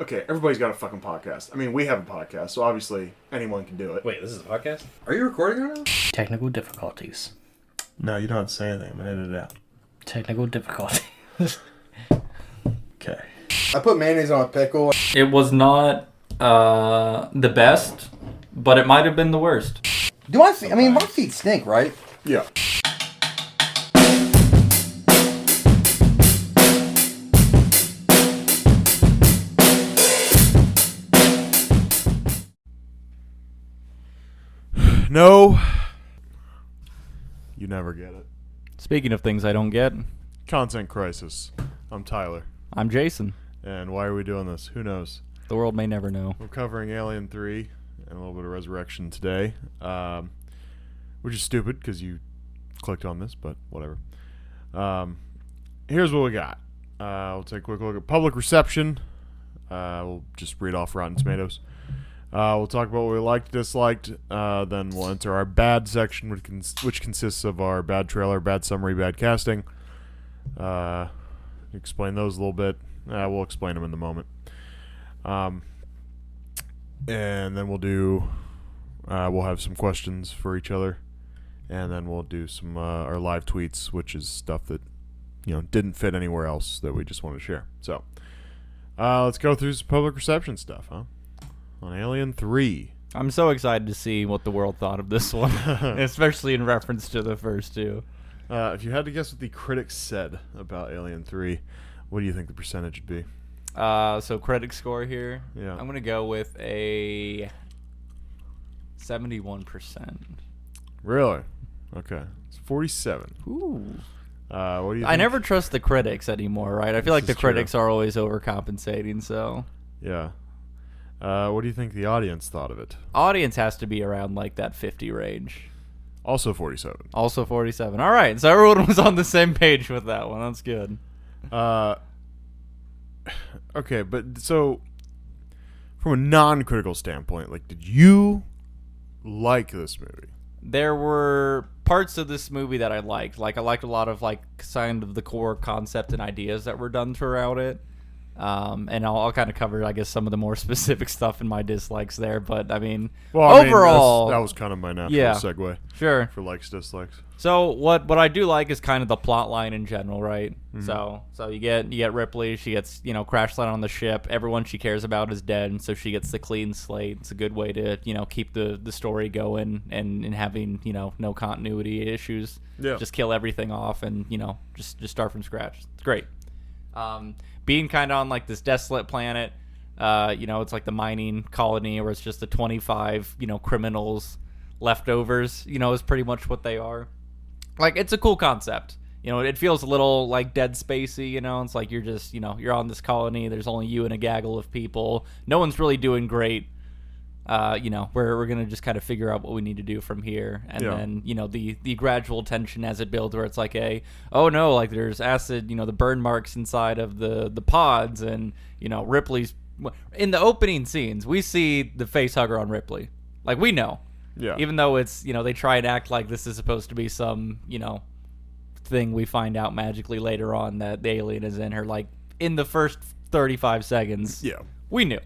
Okay, everybody's got a fucking podcast. I mean, we have a podcast, so obviously anyone can do it. Wait, this is a podcast? Are you recording right now? Technical difficulties. No, you don't have to say anything. I'm gonna edit it out. Technical difficulties. Okay. I put mayonnaise on a pickle. It was not the best, but it might have been the worst. Do my feet? I mean, my feet stink, right? Yeah. No. You never get it. Speaking of things I don't get, Content crisis. I'm Tyler. I'm Jason. And why are we doing this? Who knows? The world may never know. We're covering Alien 3 and a little bit of Resurrection today, which is stupid because you clicked on this, but whatever. Here's what we got. We'll take a quick look at public reception. We'll just read off Rotten Tomatoes. We'll talk about what we liked, disliked. Then we'll enter our bad section, which consists of our bad trailer, bad summary, bad casting. Explain those a little bit. We'll explain them in the moment. And then we'll have some questions for each other. And then we'll do some our live tweets, which is stuff that didn't fit anywhere else that we just want to share. So let's go through some public reception stuff, huh? On Alien 3. I'm so excited to see what the world thought of this one, especially in reference to the first two. If you had to guess what the critics said about Alien 3, what do you think the percentage would be? So critic score here. Yeah. I'm going to go with a 71%. Really? Okay. It's 47. Ooh. What do you think? I never trust the critics anymore, right? I feel like the critics are always overcompensating, so. Yeah. What do you think the audience thought of it? Audience has to be around like that 50 range. Also 47. Also 47. All right, so everyone was on the same page with that one. That's good. Okay, but so from a non-critical standpoint, like, did you like this movie? There were parts of this movie that I liked. Like, I liked a lot of like kind of the core concept and ideas that were done throughout it. And I'll kind of cover, I guess, some of the more specific stuff in my dislikes there. But I mean, overall, that was kind of my natural segue. Sure. For likes, dislikes. So what I do like is kind of the plot line in general, right? Mm-hmm. So you get Ripley. She gets crash landed on the ship. Everyone she cares about is dead, and so she gets the clean slate. It's a good way to keep the story going and having no continuity issues. Yeah. Just kill everything off and just start from scratch. It's great. Being kind of on like this desolate planet, it's like the mining colony where it's just the 25 criminals leftovers. Is pretty much what they are. Like, it's a cool concept. It feels a little like Dead Spacey. It's like you're just you're on this colony. There's only you and a gaggle of people. No one's really doing great. We're gonna just kind of figure out what we need to do from here, and then the gradual tension as it builds, where it's like oh no, like there's acid, the burn marks inside of the pods, and Ripley's in the opening scenes. We see the face hugger on Ripley, like we know, even though it's they try and act like this is supposed to be some thing we find out magically later on that the alien is in her. Like in the first 35 seconds, we knew.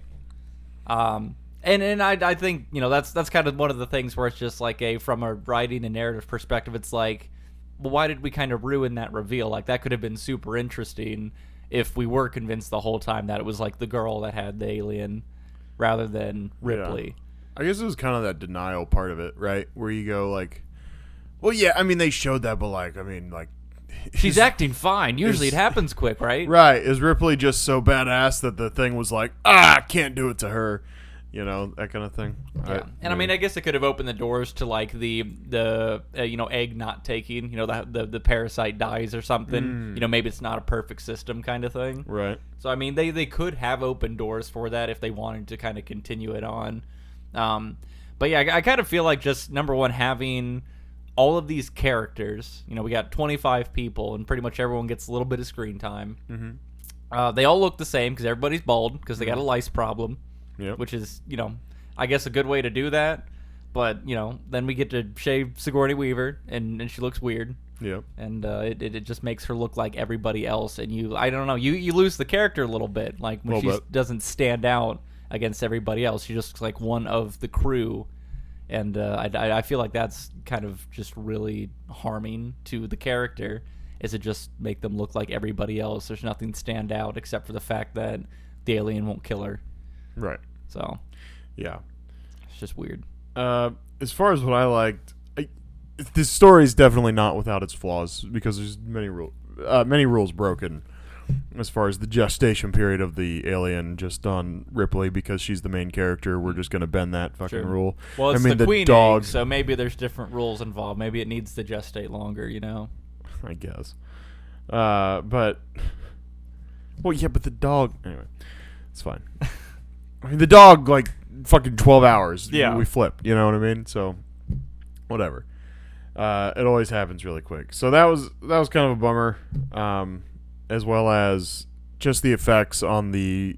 And I think that's kind of one of the things where it's just like from a writing and narrative perspective, it's like, well, why did we kind of ruin that reveal? Like, that could have been super interesting if we were convinced the whole time that it was like the girl that had the alien rather than Ripley. I guess it was kind of that denial part of it, right? Where you go like, well, yeah, I mean, they showed that, but like, I mean, like, she's acting fine. Usually it happens quick, right? Right. Is Ripley just so badass that the thing was like, can't do it to her? That kind of thing. Yeah. I mean, I guess it could have opened the doors to like the egg not taking, the parasite dies or something. Maybe it's not a perfect system kind of thing. Right. So I mean, they could have opened doors for that if they wanted to kind of continue it on. But yeah, I kind of feel like just number one, having all of these characters. We got 25 people, and pretty much everyone gets a little bit of screen time. Mm-hmm. They all look the same because everybody's bald because they got a lice problem. Yep. Which is, I guess a good way to do that. But, then we get to shave Sigourney Weaver, and she looks weird. Yep. And it just makes her look like everybody else, and I don't know, you lose the character a little bit, like when she doesn't stand out against everybody else. She just looks like one of the crew, and I feel like that's kind of just really harming to the character, is it just make them look like everybody else. There's nothing stand out except for the fact that the alien won't kill her. Right. So yeah, it's just weird. As far as what I liked, this story is definitely not without its flaws, because there's many rules broken as far as the gestation period of the alien just on Ripley, because she's the main character. We're just going to bend that fucking rule. Well, it's the queen dog, egg, so maybe there's different rules involved. Maybe it needs to gestate longer, I guess. But the dog, anyway, it's fine. I mean, the dog, like, fucking 12 hours. Yeah. We flipped, you know what I mean? So, whatever. It always happens really quick. So that was kind of a bummer, as well as just the effects on the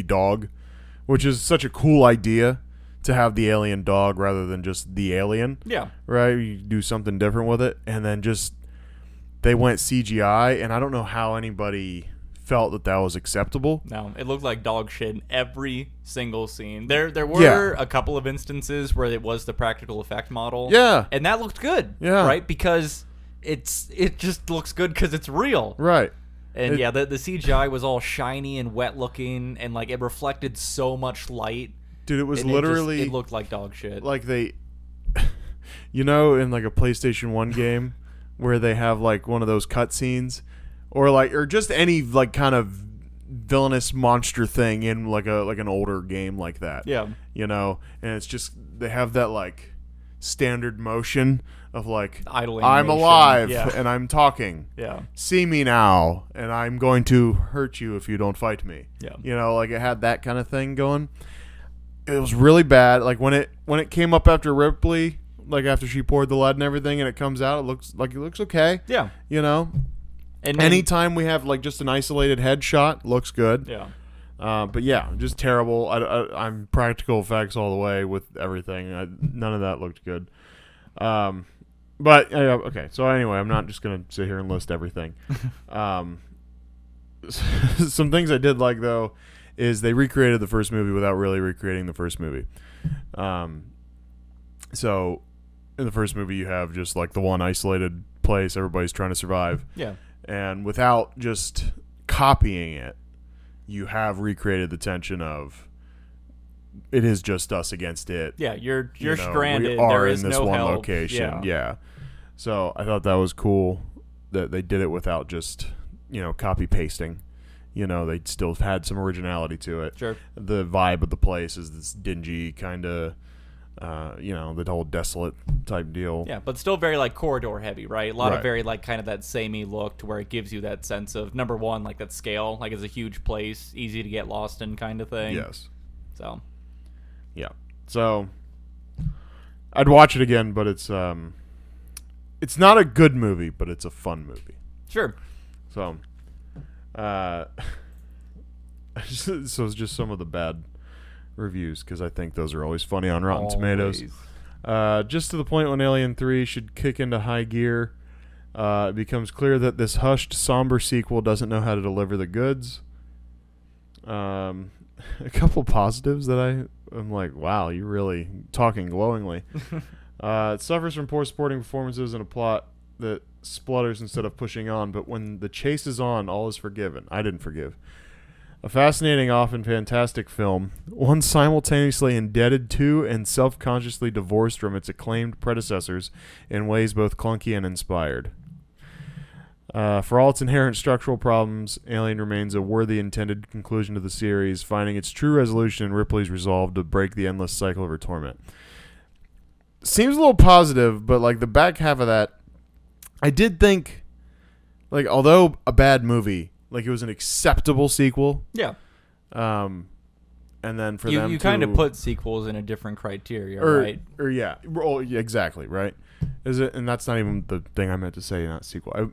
dog, which is such a cool idea, to have the alien dog rather than just the alien. Yeah. Right? You do something different with it, and then just they went CGI, and I don't know how anybody felt that was acceptable. No, it looked like dog shit in every single scene. There were a couple of instances where it was the practical effect model. Yeah. And that looked good. Yeah. Right? Because it just looks good because it's real. Right. And the CGI was all shiny and wet looking, and like it reflected so much light. Dude, it was and literally... it looked like dog shit. Like they... in like a PlayStation 1 game where they have like one of those cutscenes, or just any like kind of villainous monster thing in like an older game like that. Yeah. And it's just they have that like standard motion of like, idle I'm animation. alive Yeah. and I'm talking. Yeah. See me now, and I'm going to hurt you if you don't fight me. Yeah. Like it had that kind of thing going. It was really bad. Like when it came up after Ripley, like after she poured the lead and everything, and it comes out, it looks okay. Yeah. And anytime we have like just an isolated headshot, looks good. Yeah. But yeah, just terrible. I'm practical effects all the way with everything. None of that looked good. But okay. So anyway, I'm not just gonna sit here and list everything. Some things I did like though is they recreated the first movie without really recreating the first movie. So in the first movie, you have just like the one isolated place everybody's trying to survive. Yeah. And without just copying it, you have recreated the tension of it is just us against it. Yeah, you're stranded. We are there in is this no one help. location. Yeah. So I thought that was cool that they did it without just copy pasting. They still had some originality to it. Sure. The vibe of the place is this dingy kind of, the whole desolate type deal. Yeah, but still very like corridor heavy, right? A lot Right. of very like kind of that samey look to where it gives you that sense of, number one, like that scale, like it's a huge place, easy to get lost in kind of thing. Yes. So. Yeah. So I'd watch it again, but it's not a good movie, but it's a fun movie. Sure. So so it's just some of the bad reviews, because I think those are always funny on Rotten Tomatoes. Just to the point when Alien 3 should kick into high gear, it becomes clear that this hushed, somber sequel doesn't know how to deliver the goods. A couple positives that I'm like, wow, you're really talking glowingly. It suffers from poor supporting performances and a plot that splutters instead of pushing on, but when the chase is on, all is forgiven. I didn't forgive. A fascinating, often fantastic film, one simultaneously indebted to and self-consciously divorced from its acclaimed predecessors in ways both clunky and inspired. For all its inherent structural problems, Alien remains a worthy intended conclusion to the series, finding its true resolution in Ripley's resolve to break the endless cycle of her torment. Seems a little positive, but like the back half of that, I did think, like, although a bad movie, like it was an acceptable sequel. Yeah. And then for them you to kind of put sequels in a different criteria, right? Yeah, exactly, right. Is it? And that's not even the thing I meant to say. Not sequel.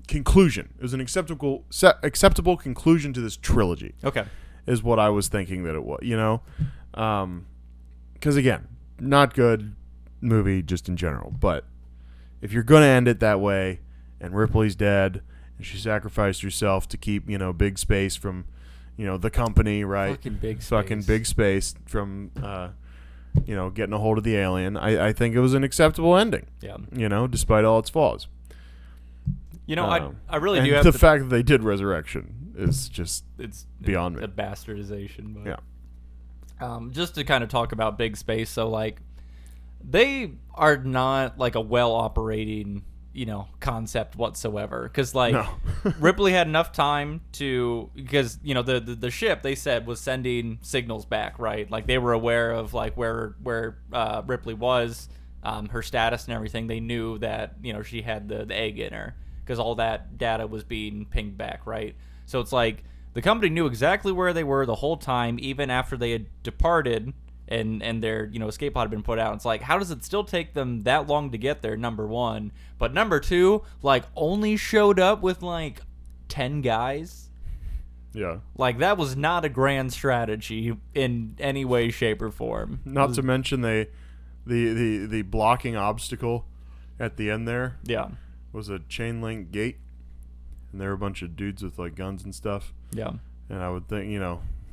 Conclusion. It was an acceptable conclusion to this trilogy. Okay. Is what I was thinking that it was. Because again, not good movie just in general, but if you're gonna end it that way, and Ripley's dead, and she sacrificed herself to keep big space from the company, right? Fucking big space from getting a hold of the alien. I think it was an acceptable ending. Yeah. Despite all its flaws. I really do have the fact that they did resurrection is just it's beyond a me. bastardization. But, Yeah. just to kind of talk about big space, so like they are not like a well operating concept whatsoever, because like No. Ripley had enough time because the ship, they said, was sending signals back, right? Like they were aware of like where Ripley was, her status and everything. They knew that she had the egg in her, because all that data was being pinged back, right? So it's like the company knew exactly where they were the whole time, even after they had departed and their escape pod had been put out. It's like, how does it still take them that long to get there, number one? But number two, like, only showed up with like 10 guys. Yeah. Like, that was not a grand strategy in any way, shape, or form. Not to mention the blocking obstacle at the end there. Yeah. Was a chain link gate, and there were a bunch of dudes with like guns and stuff. Yeah. And I would think,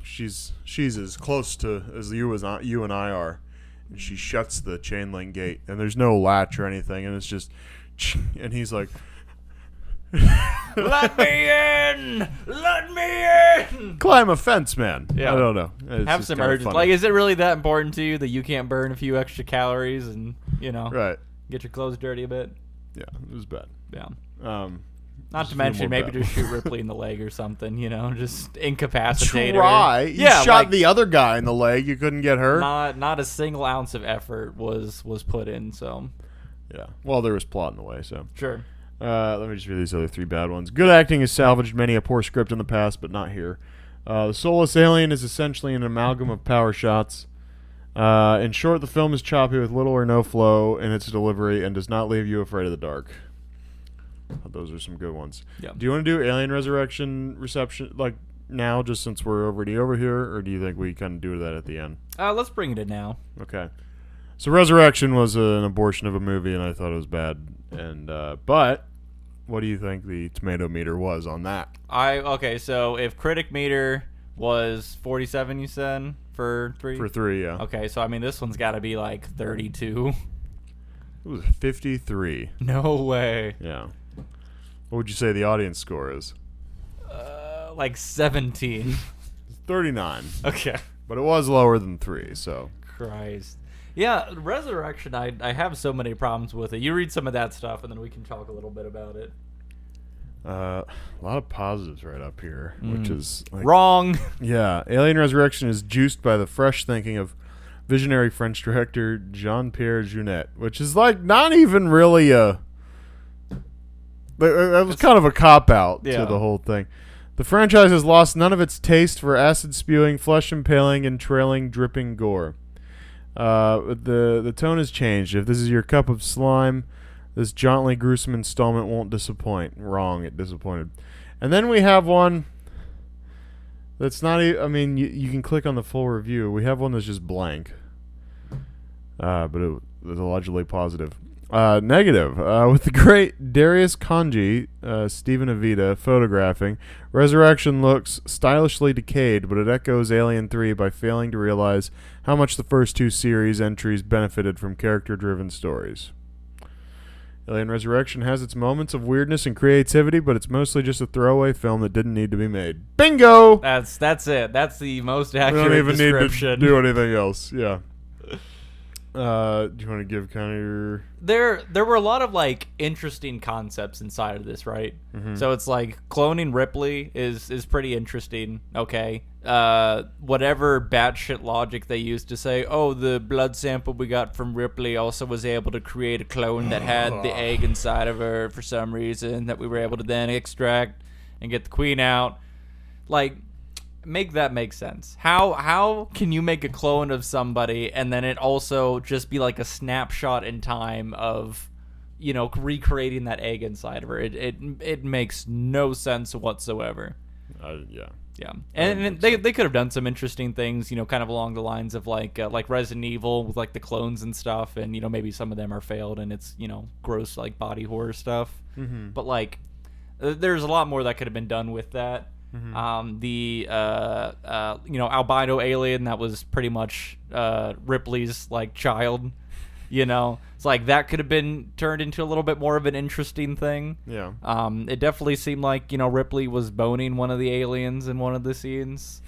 she's as close to as you and I are, and she shuts the chain link gate, and there's no latch or anything, and it's just, and he's like, Let me in! Let me in! climb a fence, man. Yeah. I don't know. It's Have just some kinda urgency. funny. Like, is it really that important to you that you can't burn a few extra calories and Right. get your clothes dirty a bit? Yeah, it was bad. Yeah. just Not to a little mention, more maybe bad. just shoot Ripley in the leg or something, just incapacitate Try. her. You shot the other guy in the leg. You couldn't get her. Not a single ounce of effort was put in, so. Yeah. Well, there was plot in the way, so. Sure. Let me just read these other three bad ones. Good acting has salvaged many a poor script in the past, but not here. The soulless alien is essentially an amalgam of power shots. In short, the film is choppy with little or no flow in its delivery and does not leave you afraid of the dark. Those are some good ones. Yeah. Do you want to do Alien Resurrection reception like now, just since we're already over here, or do you think we kind of do that at the end? Let's bring it in now. Okay. So Resurrection was an abortion of a movie, and I thought it was bad. And but what do you think the tomato meter was on that? Okay, so if critic meter was 47, you said for 3? For 3, yeah. Okay, so I mean this one's got to be like 32. It was 53. No way. Yeah. What would you say the audience score is? Like 17. 39. Okay. But it was lower than 3, so. Christ. Yeah, Resurrection, I have so many problems with it. You read some of that stuff, and then we can talk a little bit about it. A lot of positives right up here, which is like, Wrong. Yeah, Alien Resurrection is juiced by the fresh thinking of visionary French director Jean-Pierre Jeunet, which is like not even really a. That was kind of a cop-out to the whole thing. The franchise has lost none of its taste for acid-spewing, flesh-impaling, and trailing, dripping gore. The tone has changed. If this is your cup of slime, this jauntily gruesome installment won't disappoint. Wrong, it disappointed. And then we have one that's not I mean, you can click on the full review. We have one that's just blank. But it was allegedly positive. Negative. With the great Darius Kanji, Stephen Avita photographing, Resurrection looks stylishly decayed, but it echoes Alien 3 by failing to realize how much the first 2 series entries benefited from character-driven stories. Alien Resurrection has its moments of weirdness and creativity, but it's mostly just a throwaway film that didn't need to be made. Bingo! That's it. That's the most We accurate don't even description. need to do anything else. Yeah. Do you want to give kind of your... There were a lot of like interesting concepts inside of this, right? Mm-hmm. So it's like cloning Ripley is pretty interesting. Okay, whatever batshit logic they used to say, oh, the blood sample we got from Ripley also was able to create a clone that had the egg inside of her for some reason that we were able to then extract and get the queen out. Like, make that make sense. How can you make a clone of somebody and then it also just be like a snapshot in time of, recreating that egg inside of her? It makes no sense whatsoever. Yeah. Yeah, and they could have done some interesting things, kind of along the lines of like Resident Evil with like the clones and stuff, and maybe some of them are failed and it's gross like body horror stuff. Mm-hmm. But like, there's a lot more that could have been done with that. Mm-hmm. The albino alien that was pretty much Ripley's like child. It's like that could have been turned into a little bit more of an interesting thing. Yeah. It definitely seemed like Ripley was boning one of the aliens in one of the scenes.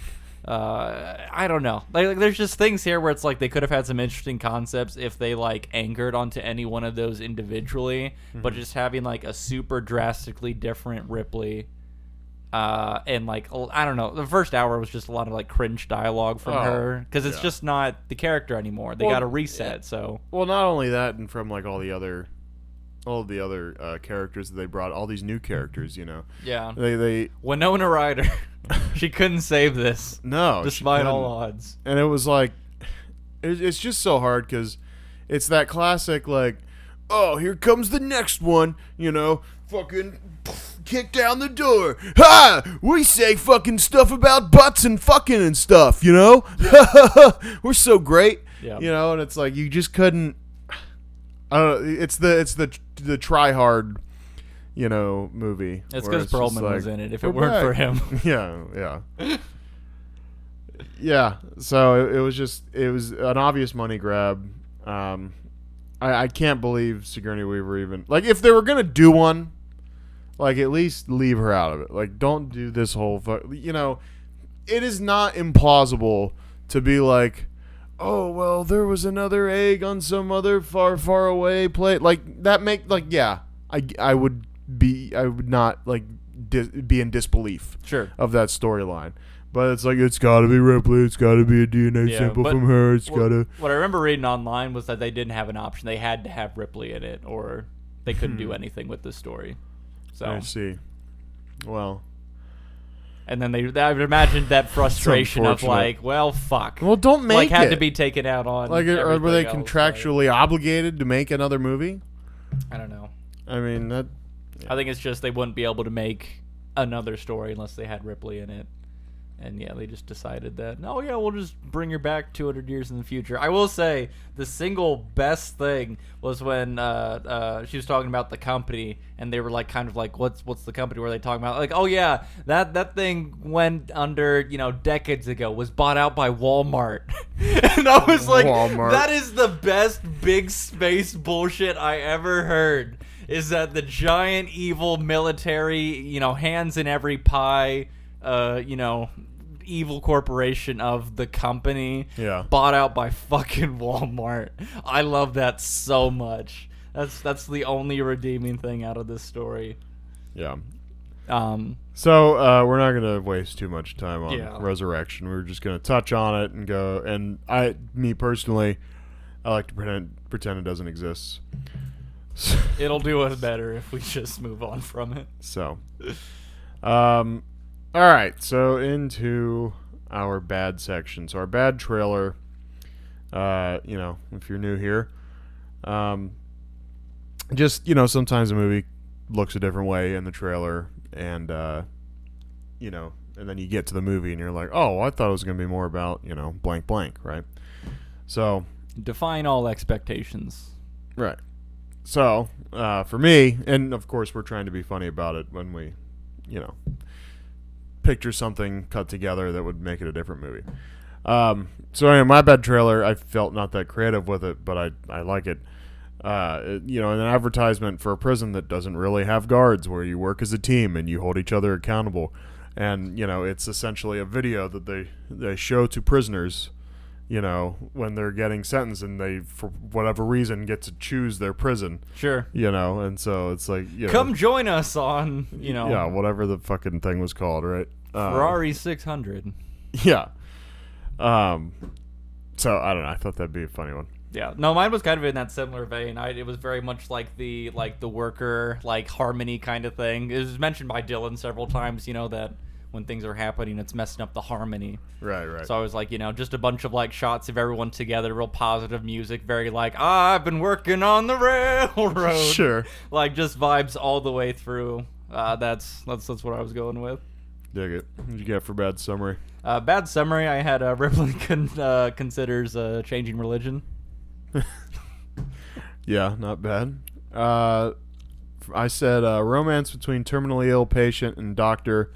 I don't know. Like there's just things here where it's like they could have had some interesting concepts if they like anchored onto any one of those individually, but just having like a super drastically different Ripley. And like I don't know, the first hour was just a lot of like cringe dialogue from her because it's just not the character anymore. They got to reset. So well, not only that, and from like all of the other characters that they brought, all these new characters, yeah, they Winona Ryder, she couldn't save this. No, despite all odds. And it was like it's just so hard because it's that classic like, oh, here comes the next one, fucking kick down the door. Ha! We say fucking stuff about butts and fucking and stuff, We're so great. Yeah. And it's like you just couldn't. I don't know. It's the try hard, movie. It's because Perlman was in it. If it weren't for him. Yeah. Yeah. So it was an obvious money grab. I can't believe Sigourney Weaver even like if they were gonna do one. Like, at least leave her out of it. Like, don't do this whole... it is not implausible to be like, oh, well, there was another egg on some other far, far away plate. Like, that I would not, like, be in disbelief of that storyline. But it's like, it's got to be Ripley. It's got to be a DNA sample from her. It's got to... What I remember reading online was that they didn't have an option. They had to have Ripley in it, or they couldn't do anything with the story. So. I see. Well, and then I would imagine that frustration of like, well, fuck. Well, don't make had it. to be taken out on. Like, or were they contractually obligated to make another movie? I don't know. I mean, that. Yeah. I think it's just they wouldn't be able to make another story unless they had Ripley in it. And yeah, they just decided that, we'll just bring her back 200 years in the future. I will say the single best thing was when she was talking about the company, and they were like, kind of like, what's the company? Were they talking about like, oh yeah, that thing went under, decades ago, was bought out by Walmart. And I was like, Walmart. That is the best big space bullshit I ever heard. Is that the giant evil military, hands in every pie, evil corporation of the company bought out by fucking Walmart. I love that so much. That's the only redeeming thing out of this story. Yeah. So we're not gonna waste too much time on Resurrection. We're just gonna touch on it and go. And me personally, I like to pretend it doesn't exist. It'll do us better if we just move on from it. So, all right, so into our bad section. So our bad trailer, if you're new here, just, sometimes a movie looks a different way in the trailer, and, and then you get to the movie and you're like, oh, I thought it was going to be more about, blank, blank, right? So. Define all expectations. Right. So, for me, and of course we're trying to be funny about it when we, picture something cut together that would make it a different movie. So anyway, my bad trailer, I felt not that creative with it, but I like it. An advertisement for a prison that doesn't really have guards, where you work as a team and you hold each other accountable. And, it's essentially a video that they show to prisoners, when they're getting sentenced and they, for whatever reason, get to choose their prison. Sure. And so it's like, come join us on, Yeah, whatever the fucking thing was called, right? Ferrari 600. Yeah. So, I don't know. I thought that'd be a funny one. Yeah. No, mine was kind of in that similar vein. It was very much like the worker, like, harmony kind of thing. It was mentioned by Dylan several times, that when things are happening, it's messing up the harmony. Right. So I was like, just a bunch of like shots of everyone together, real positive music, very like, I've been working on the railroad. Sure. Like just vibes all the way through. That's what I was going with. Dig it. What you got for bad summary? Bad summary. I had Ripley considers changing religion. Yeah, not bad. I said romance between terminally ill patient and doctor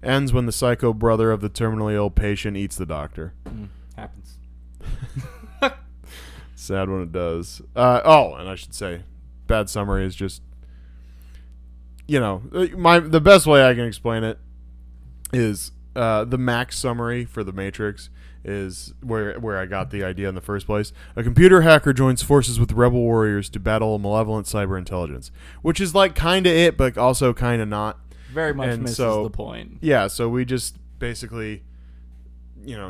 ends when the psycho brother of the terminally ill patient eats the doctor. Happens. Sad when it does. And I should say, bad summary is just, the best way I can explain it is the max summary for The Matrix is where I got the idea in the first place. A computer hacker joins forces with rebel warriors to battle a malevolent cyber intelligence, which is like kind of it, but also kind of not. Very much And misses so- the point. Yeah, so we just basically,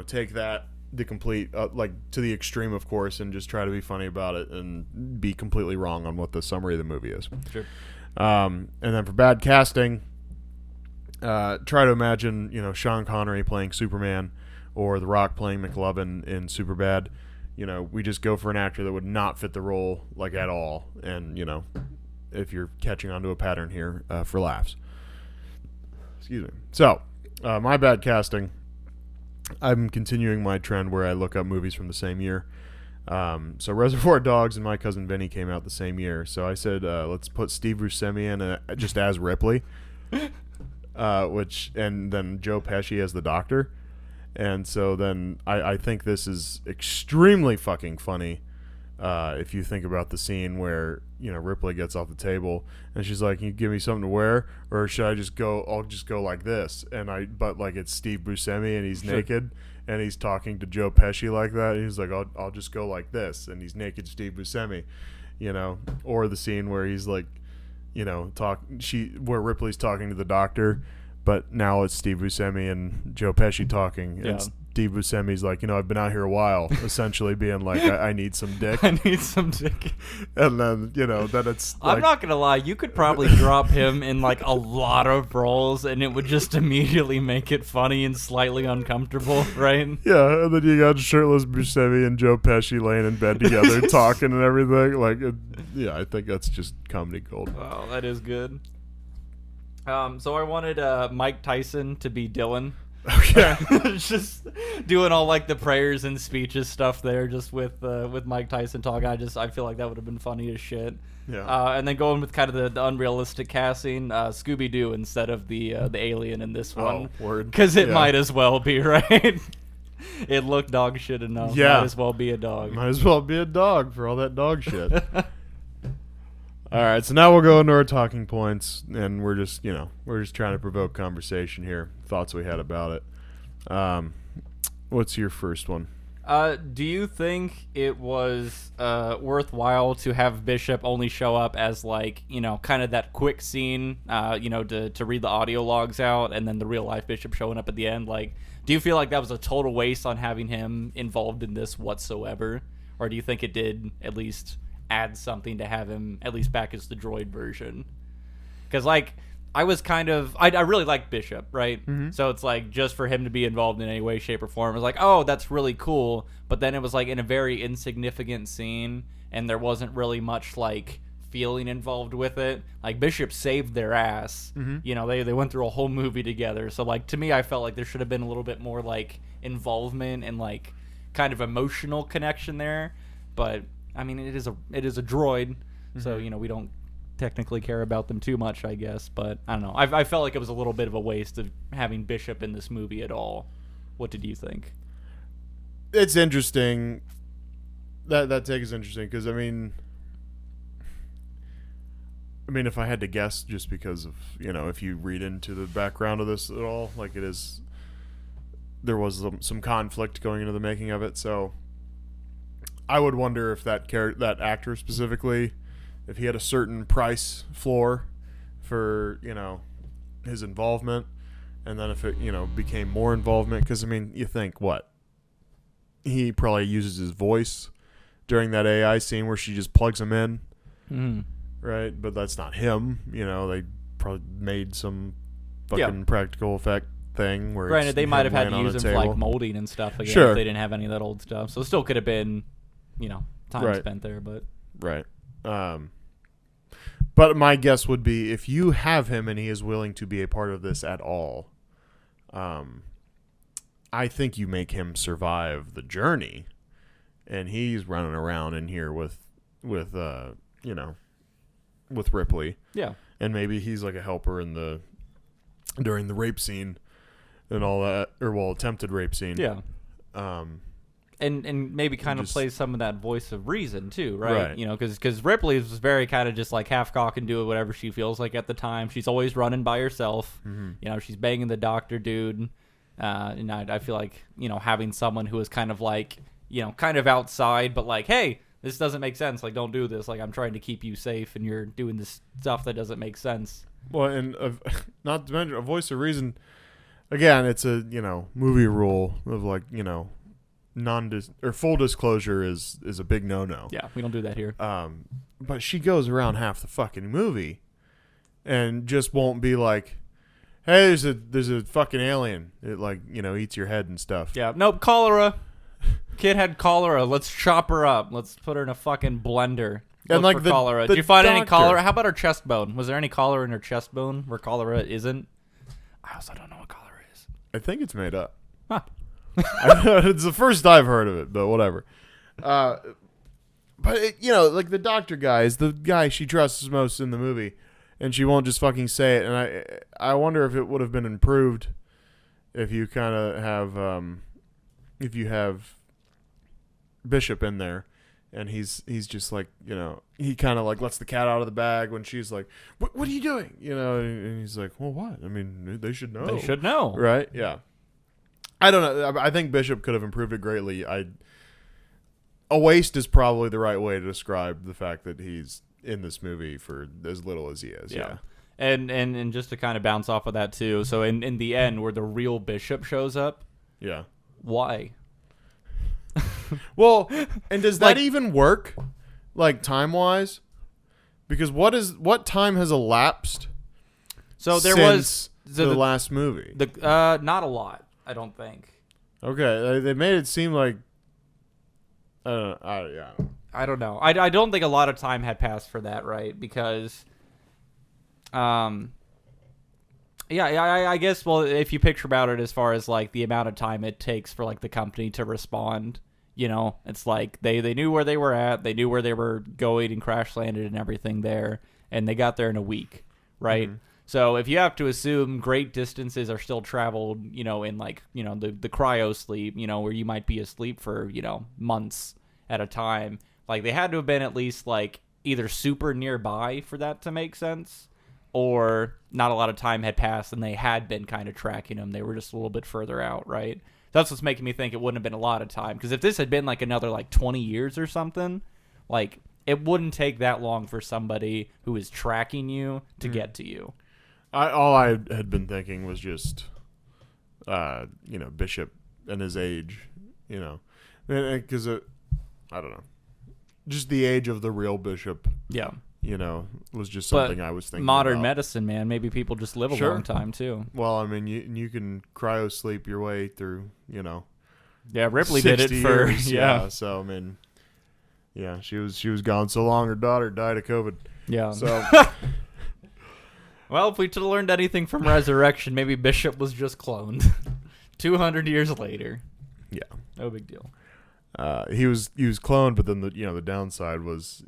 take that the complete to the extreme, of course, and just try to be funny about it and be completely wrong on what the summary of the movie is. Sure. And then for bad casting, try to imagine Sean Connery playing Superman or The Rock playing McLovin in Superbad. We just go for an actor that would not fit the role at all, and if you're catching on to a pattern here, for laughs. Excuse me. So, my bad casting. I'm continuing my trend where I look up movies from the same year. So Reservoir Dogs and My Cousin Vinny came out the same year. So I said, let's put Steve Buscemi in just as Ripley, and then Joe Pesci as the Doctor. And so then I think this is extremely fucking funny. If you think about the scene where Ripley gets off the table and she's like, "Can you give me something to wear, or should I just go? I'll just go like this." But it's Steve Buscemi and he's naked and he's talking to Joe Pesci like that. And he's like, "I'll just go like this," and he's naked Steve Buscemi, Or the scene where he's like, where Ripley's talking to the doctor, but now it's Steve Buscemi and Joe Pesci talking. Yeah. And Steve Buscemi's like, I've been out here a while, essentially being like, I need some dick. I need some dick. And then, then it's like, I'm not gonna lie, you could probably drop him in a lot of roles and it would just immediately make it funny and slightly uncomfortable, right? yeah, and then you got shirtless Buscemi and Joe Pesci laying in bed together talking and everything. I think that's just comedy gold. Wow, that is good. So I wanted Mike Tyson to be Dylan. Okay. Just doing all the prayers and speeches stuff there, just with Mike Tyson talking. I feel like that would have been funny as shit. Yeah. And then going with kind of the unrealistic casting, Scooby Doo instead of the alien in this one. Oh, word. Because it Yeah. might as well be, right? It looked dog shit enough. Yeah. Might as well be a dog. Might as well be a dog for all that dog shit. All right, so now we'll go into our talking points, and we're just trying to provoke conversation here. Thoughts we had about it. What's your first one? Do you think it was worthwhile to have Bishop only show up as kind of that quick scene, to read the audio logs out, and then the real life Bishop showing up at the end? Do you feel like that was a total waste on having him involved in this whatsoever, or do you think it did at least add something to have him at least back as the droid version? Because I was I really liked Bishop, right? Mm-hmm. So it's just for him to be involved in any way, shape, or form, it was oh, that's really cool. But then it was in a very insignificant scene, and there wasn't really much feeling involved with it. Bishop saved their ass. Mm-hmm. They went through a whole movie together. So to me, I felt like there should have been a little bit more involvement and kind of emotional connection there. But I mean, it is a droid, Mm-hmm. so we don't technically care about them too much, I guess. But I don't know. I felt like it was a little bit of a waste of having Bishop in this movie at all. What did you think? It's interesting. That take is interesting because I mean, if I had to guess, just because of if you read into the background of this at all, there was some conflict going into the making of it, so I would wonder if that actor specifically, if he had a certain price floor for his involvement, and then if it became more involvement, because you think what he probably uses his voice during that AI scene where she just plugs him in, right? But that's not him. They probably made some fucking practical effect thing where Granted, they might have had to laying on use a him for table. molding and stuff again Sure. if they didn't have any of that old stuff. So it still could have been time Right. spent there, but Right. But my guess would be if you have him and he is willing to be a part of this at all, I think you make him survive the journey, and he's running around in here with Ripley. Yeah. And maybe he's like a helper during the rape scene and all that, or attempted rape scene. Yeah. And maybe kind of plays some of that voice of reason too, right? Right. You know, because Ripley was very kind of just like half cock and doing whatever she feels like at the time. She's always running by herself. Mm-hmm. You know, she's banging the doctor dude. And I feel like, you know, having someone who is kind of like, you know, kind of outside, but like, hey, this doesn't make sense. Like, don't do this. Like, I'm trying to keep you safe, and you're doing this stuff that doesn't make sense. Well, and not to mention a voice of reason. Again, it's a movie rule of like full disclosure is a big no. Yeah, we don't do that here. But she goes around half the fucking movie, and just won't be like, hey, there's a fucking alien. It eats your head and stuff. Yeah, nope, cholera. Kid had cholera. Let's chop her up. Let's put her in a fucking blender. And Look for cholera. Did you find any doctor- cholera? How about her chest bone? Was there any cholera in her chest bone where cholera isn't? I also don't know what cholera is. I think it's made up. Huh. It's the first I've heard of it, but whatever. But like the doctor guy is the guy she trusts most in the movie, and she won't just fucking say it. And I wonder if it would have been improved if you kind of have if you have Bishop in there, and he's just like, he kind of like lets the cat out of the bag when she's like, what are you doing? And he's like, well, what? I mean, they should know. They should know. Right? Yeah. I don't know. I think Bishop could have improved it greatly. A waste is probably the right way to describe the fact that he's in this movie for as little as he is. Yeah. And just to kind of bounce off of that too. So in the end, where the real Bishop shows up, Yeah. why? Well, and does that even work, like time-wise? Because what time has elapsed? So there since was the last movie. Not a lot, I don't think. Okay, they made it seem like. Yeah. I don't know. I don't think a lot of time had passed for that, right? Because, I guess. Well, if you picture about it as far as like the amount of time it takes for like the company to respond, it's like they knew where they were at, they knew wwhere they were going and crash landed and everything there, and they got there in a week, right? Mm-hmm. So if you have to assume great distances are still traveled, in like the cryo sleep, where you might be asleep for months at a time. Like, they had to have been at least, like, either super nearby for that to make sense, or not a lot of time had passed and they had been kind of tracking them. They were just a little bit further out, right? That's what's making me think it wouldn't have been a lot of time. Because if this had been, like, another, like, 20 years or something, like, it wouldn't take that long for somebody who is tracking you to get to you. All I had been thinking was just, Bishop and his age, because I don't know. Just the age of the real Bishop. Yeah. Was just something I was thinking modern about. medicine, man. Maybe people just live a long time, too. Well, I mean, you can cryo sleep your way through, Yeah, Ripley did it for... years. Yeah. So, I mean, yeah, she was gone so long, her daughter died of COVID. Yeah. So... Well, if we learned anything from Resurrection, maybe Bishop was just cloned 200 years later. Yeah. No big deal. He was cloned, but then the downside was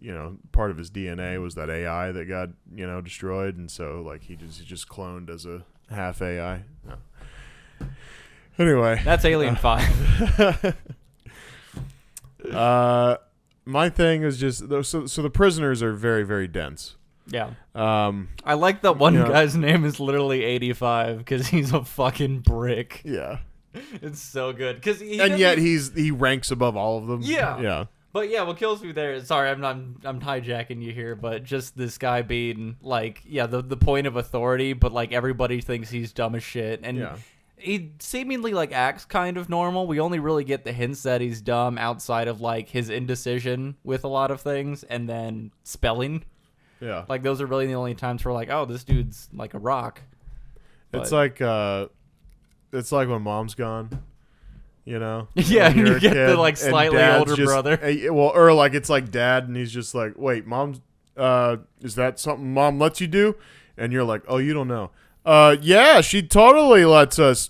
part of his DNA was that AI that got destroyed, and so like he just cloned as a half AI. No. Anyway, that's Alien 5. My thing is just so the prisoners are very, very dense. Yeah. I like that one guy's name is literally 85 because he's a fucking brick. Yeah. It's so good because yet he ranks above all of them. Yeah. Yeah. But yeah, what kills me there is, sorry, I'm hijacking you here, but just this guy being like, the point of authority, but like everybody thinks he's dumb as shit, and he seemingly like acts kind of normal. We only really get the hints that he's dumb outside of like his indecision with a lot of things, and then spelling. Yeah. Like those are really the only times we're like, oh, this dude's like a rock. It's like when mom's gone, Yeah, and you get the like slightly older brother. Or like it's like dad, and he's just like, wait, mom's, is that something mom lets you do? And you're like, oh, you don't know. Yeah, she totally lets us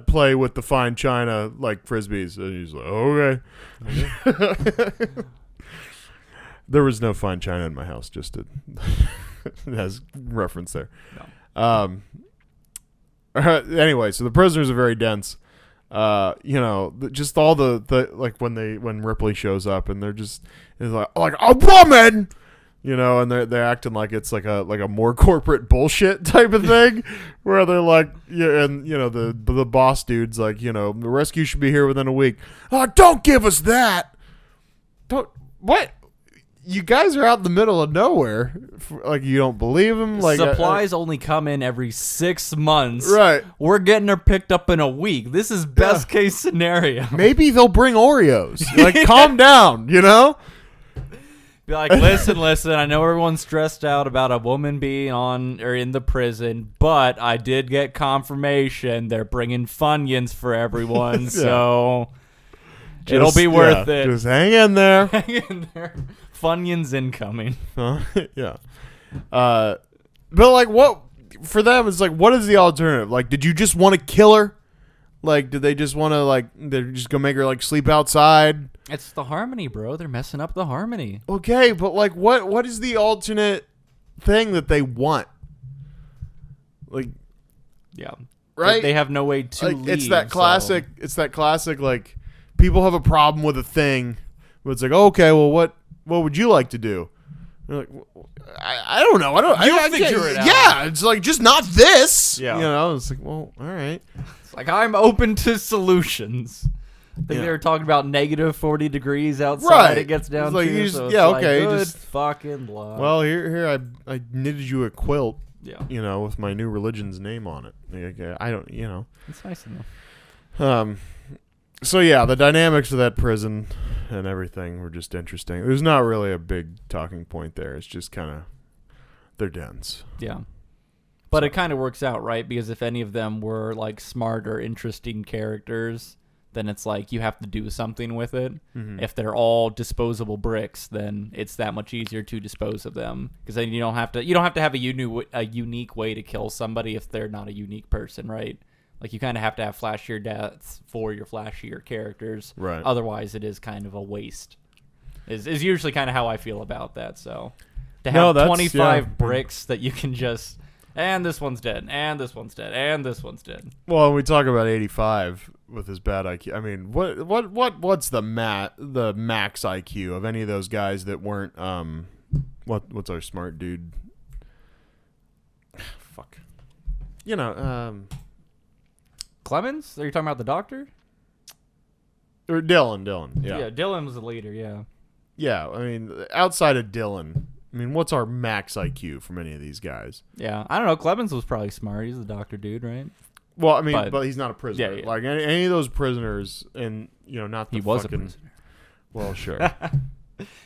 play with the fine china like frisbees. And he's like, okay. There was no fine china in my house. Just it has reference there. No. Anyway, so the prisoners are very dense. Just all the like when Ripley shows up and they're just it's like a woman, and they're acting like it's like a more corporate bullshit type of thing, where they're like, the boss dude's like, the rescue should be here within a week. Oh, don't give us that. Don't what. You guys are out in the middle of nowhere. Like, you don't believe him. Like supplies only come in every 6 months. Right. We're getting her picked up in a week. This is best case scenario. Maybe they'll bring Oreos. Like, calm down, Be like, listen. I know everyone's stressed out about a woman being on or in the prison, but I did get confirmation they're bringing Funyuns for everyone, so it'll be worth it. Just hang in there. Hang in there. Funyuns incoming. Yeah. But like, what for them? It's like, what is the alternative? Like, did you just want to kill her? Like, did they just want to they're just gonna make her like sleep outside? It's the harmony, bro. They're messing up the harmony. Okay, but like, what is the alternate thing that they want? Like, yeah, right? They have no way to like, leave. It's that classic. So. It's that classic. Like, people have a problem with a thing, but it's like, okay, well, what would you like to do? You're like, I don't know. I figure it out. Yeah, it's like, just not this. Yeah. It's like, well, all right. It's like, I'm open to solutions. I think Yeah. they were talking about negative 40 degrees outside. Right. It gets down It's like, to. you just- So it's yeah, like, okay, good just- fucking luck. Well, here I knitted you a quilt, yeah. with my new religion's name on it. Like, I don't, It's nice enough. So yeah, the dynamics of that prison and everything were just interesting. There's not really a big talking point there. It's just kind of, they're dense. Yeah. But it kind of works out, right? Because if any of them were like smart or interesting characters, then it's like you have to do something with it. Mm-hmm. If they're all disposable bricks, then it's that much easier to dispose of them, because then you don't have to have a unique way to kill somebody if they're not a unique person, right? Like, you kind of have to have flashier deaths for your flashier characters. Right. Otherwise, it is kind of a waste. Is usually kind of how I feel about that. So to have 25 bricks that you can just, and this one's dead, and this one's dead, and this one's dead. Well, when we talk about 85 with his bad IQ, I mean, what's the max IQ of any of those guys that weren't what's our smart dude? Fuck. Clemens? Are you talking about the doctor? Or Dylan, yeah. Yeah, Dylan was the leader, yeah. Yeah, I mean, outside of Dylan, what's our max IQ from any of these guys? Yeah, I don't know. Clemens was probably smart. He's the doctor dude, right? Well, but he's not a prisoner. Yeah. Like, any of those prisoners, and, not the He was fucking... a prisoner. Well, sure.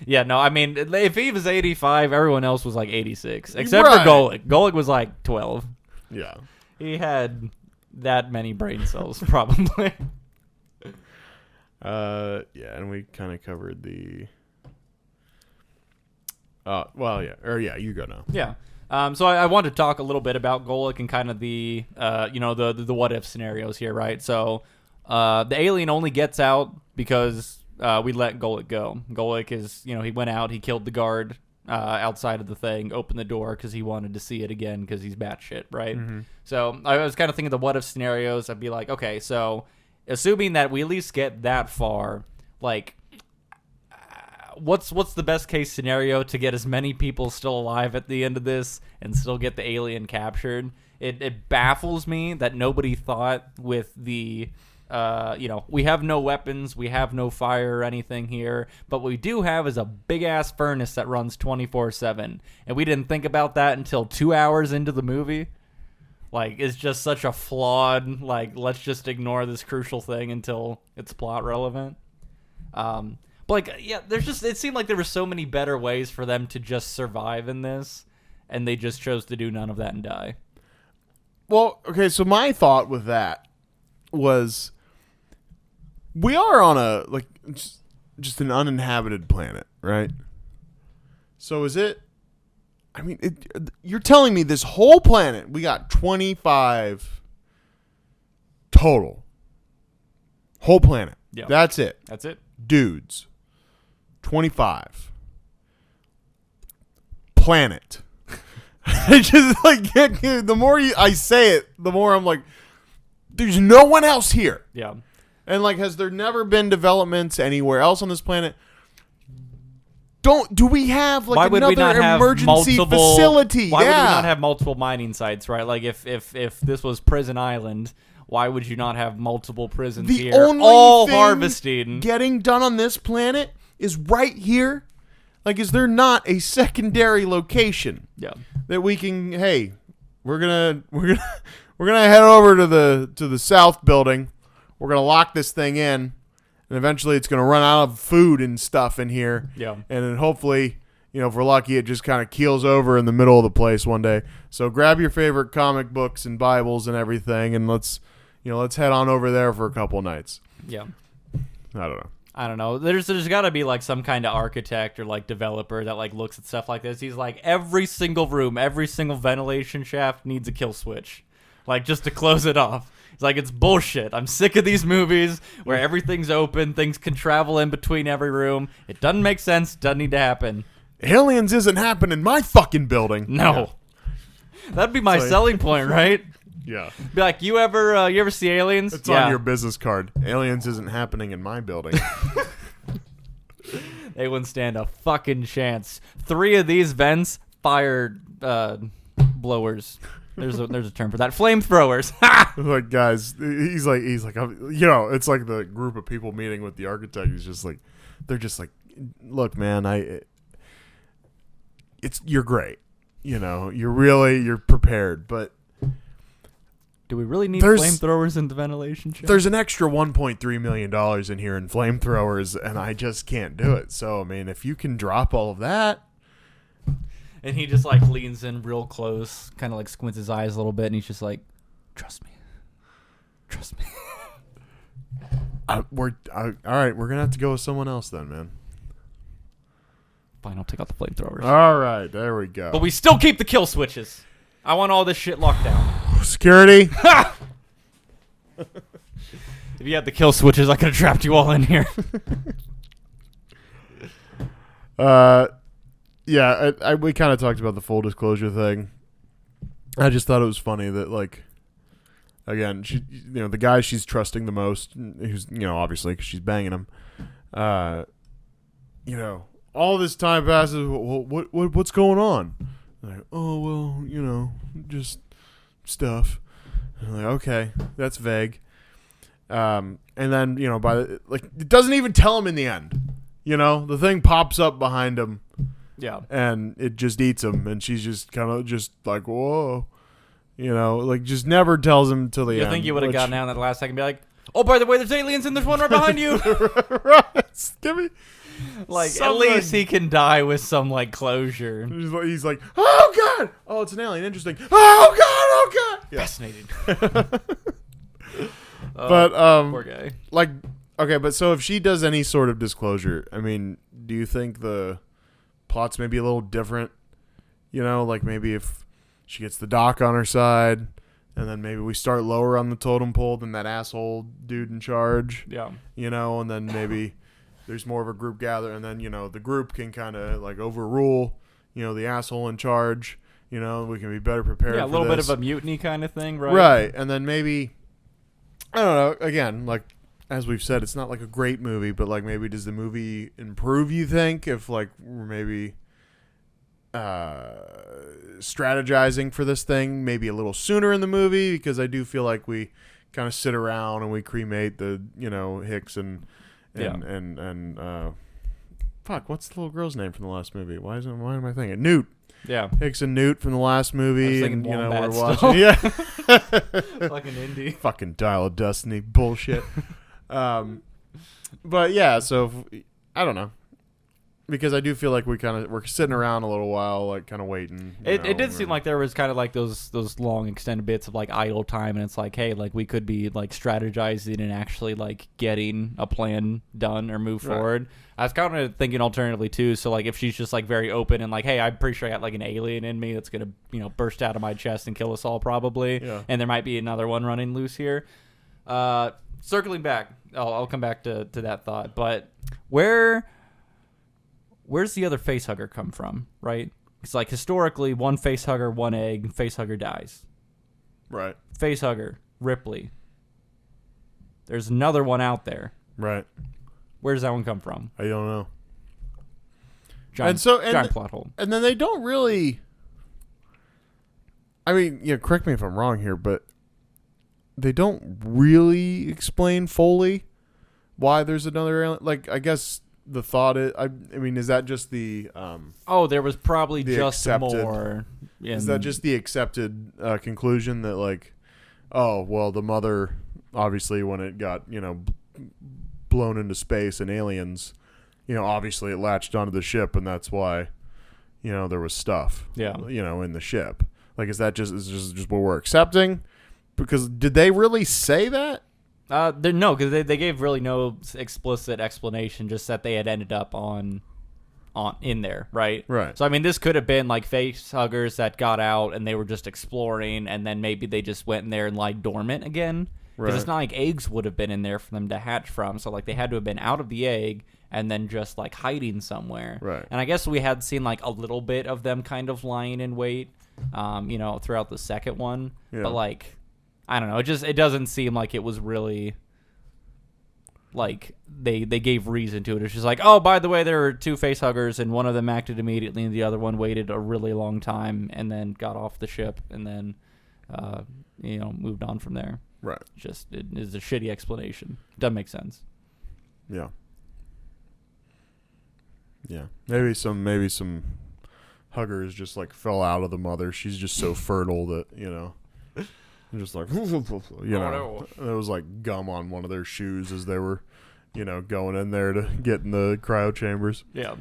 Yeah, no, if he was 85, everyone else was like 86. Except Right. for Golic. Golic was like 12. Yeah. He had that many brain cells, probably. Yeah, and we kind of covered the... well, yeah. Or, yeah, you go now. Yeah. So I want to talk a little bit about Golic and kind of the, the what-if scenarios here, right? So the alien only gets out because we let Golic go. Golic is, he went out, he killed the guard outside of the thing, opened the door because he wanted to see it again because he's batshit, right? Mm-hmm. So I was kind of thinking the what-if scenarios. I'd be like, okay, so assuming that we at least get that far, like... What's the best case scenario to get as many people still alive at the end of this and still get the alien captured? It baffles me that nobody thought with the, we have no weapons, we have no fire or anything here, but what we do have is a big-ass furnace that runs 24/7, and we didn't think about that until 2 hours into the movie. Like, it's just such a flawed, like, let's just ignore this crucial thing until it's plot relevant. But, like, yeah, it seemed like there were so many better ways for them to just survive in this, and they just chose to do none of that and die. Well, okay, so my thought with that was, we are on a, like, just an uninhabited planet, right? So is it, you're telling me this whole planet, we got 25 total. Whole planet. Yeah. That's it. That's it. Dudes. 25. Planet. I just like the more I say it, the more I'm like, there's no one else here. Yeah. And like, has there never been developments anywhere else on this planet? Do we have like why would we not another have emergency multiple facility? Why would we Yeah. not have multiple mining sites, right? Like if this was Prison Island, why would you not have multiple prisons The here? only All thing harvesting. getting done on this planet is right here. Like, is there not a secondary location Yeah. that we can? Hey, we're gonna head over to the south building. We're gonna lock this thing in, and eventually it's gonna run out of food and stuff in here. Yeah. And then hopefully, if we're lucky, it just kind of keels over in the middle of the place one day. So grab your favorite comic books and Bibles and everything, and let's head on over there for a couple nights. Yeah. I don't know. There's got to be like some kind of architect or like developer that like looks at stuff like this. He's like, every single room, every single ventilation shaft needs a kill switch, like just to close it off. It's like, it's bullshit. I'm sick of these movies where everything's open, things can travel in between every room. It doesn't make sense. Doesn't need to happen. Aliens isn't happening in my fucking building. No. That'd be my selling point, right? Yeah. Be like, you ever see Aliens? It's on your business card. Aliens isn't happening in my building. They wouldn't stand a fucking chance. 3 of these vents fire blowers. There's a term for that. Flamethrowers. Like, guys, he's like, it's like the group of people meeting with the architect. He's just like, they're just like, look, man, you're great. You're prepared, but Do we really need There's- flamethrowers in the ventilation shaft? there's an extra $1.3 million in here in flamethrowers, and I just can't do it. So, I mean, if you can drop all of that. And he just like leans in real close, kind of like squints his eyes a little bit, and he's just like, "Trust me, trust me." All right, we're gonna have to go with someone else then, man. Fine, I'll take out the flamethrowers. All right, there we go. But we still keep the kill switches. I want all this shit locked down. Security. If you had the kill switches, I could have trapped you all in here. Yeah, we kind of talked about the full disclosure thing. I just thought it was funny that, like, again, she, the guy she's trusting the most, who's, obviously because she's banging him. All this time passes. What's going on? Like, oh well, just stuff. I'm like, okay, that's vague. And then it doesn't even tell him in the end. The thing pops up behind him. Yeah. And it just eats him, and she's just kind of just like, whoa, just never tells him till the end. You think you would have gotten out in that last second and be like, oh, by the way, there's aliens and there's one right behind you. Right. Give me, like, something. at least he can die with some, like, closure. He's like, oh, God. Oh, it's an alien. Interesting. Oh, God. Oh, God. Yeah. Fascinating. But, Poor guy. like, okay, but so if she does any sort of disclosure, I mean, do you think the plot's maybe a little different? Like maybe if she gets the doc on her side, and then maybe we start lower on the totem pole than that asshole dude in charge. Yeah. And then maybe there's more of a group gather, and then, the group can kind of like overrule, the asshole in charge. We can be better prepared. Yeah, a for little bit this. of a mutiny kind of thing, right? Right. And then maybe, I don't know, again, like, as we've said, it's not like a great movie, but like maybe does the movie improve, you think, if like we're maybe strategizing for this thing maybe a little sooner in the movie? Because I do feel like we kind of sit around and we cremate the Hicks and fuck, what's the little girl's name from the last movie? Why am I thinking Newt? Yeah. Hicks and Newt from the last movie, thinking and Wombat we're still. watching. Yeah. Fucking indie. Fucking Dial of Destiny bullshit. But yeah, so I don't know, because I do feel like we're sitting around a little while, like kind of waiting. It did seem like there was kind of like those long extended bits of like idle time, and it's like, hey, like we could be like strategizing and actually like getting a plan done or move forward. I was kind of thinking alternatively too. So like if she's just like very open and like, hey, I'm pretty sure I got like an alien in me that's gonna burst out of my chest and kill us all probably, Yeah. and there might be another one running loose here. Circling back, I'll come back to that thought. But where's the other face hugger come from, right? It's like historically, one face hugger, one egg, face hugger dies. Right. Face hugger, Ripley. There's another one out there. Right. Where does that one come from? I don't know. Giant plot hole. And then they don't really. I mean, correct me if I'm wrong here, but they don't really explain fully why there's another alien. Like, I guess the thought is, I mean, is that just the? There was probably the just accepted- more. Is that just the accepted conclusion that, like, oh well, the mother obviously when it got blown into space and aliens, obviously it latched onto the ship and that's why, there was stuff. Yeah. In the ship. Like, is that just what we're accepting? Because did they really say that? No, because they gave really no explicit explanation, just that they had ended up on in there, right? Right. So I mean, this could have been like face huggers that got out and they were just exploring, and then maybe they just went in there and lied dormant again. Because it's not like eggs would have been in there for them to hatch from. So like they had to have been out of the egg and then just like hiding somewhere. Right. And I guess we had seen like a little bit of them kind of lying in wait, throughout the second one. Yeah. But like, I don't know. It doesn't seem like it was really like they gave reason to it. It's just like, oh, by the way, there were two face huggers and one of them acted immediately and the other one waited a really long time and then got off the ship and then, moved on from there. Right. Just it is a shitty explanation. Doesn't make sense. Yeah. Yeah. Maybe some huggers just like fell out of the mother. She's just so fertile that, just like, no. There was like gum on one of their shoes as they were, going in there to get in the cryo chambers. Yeah.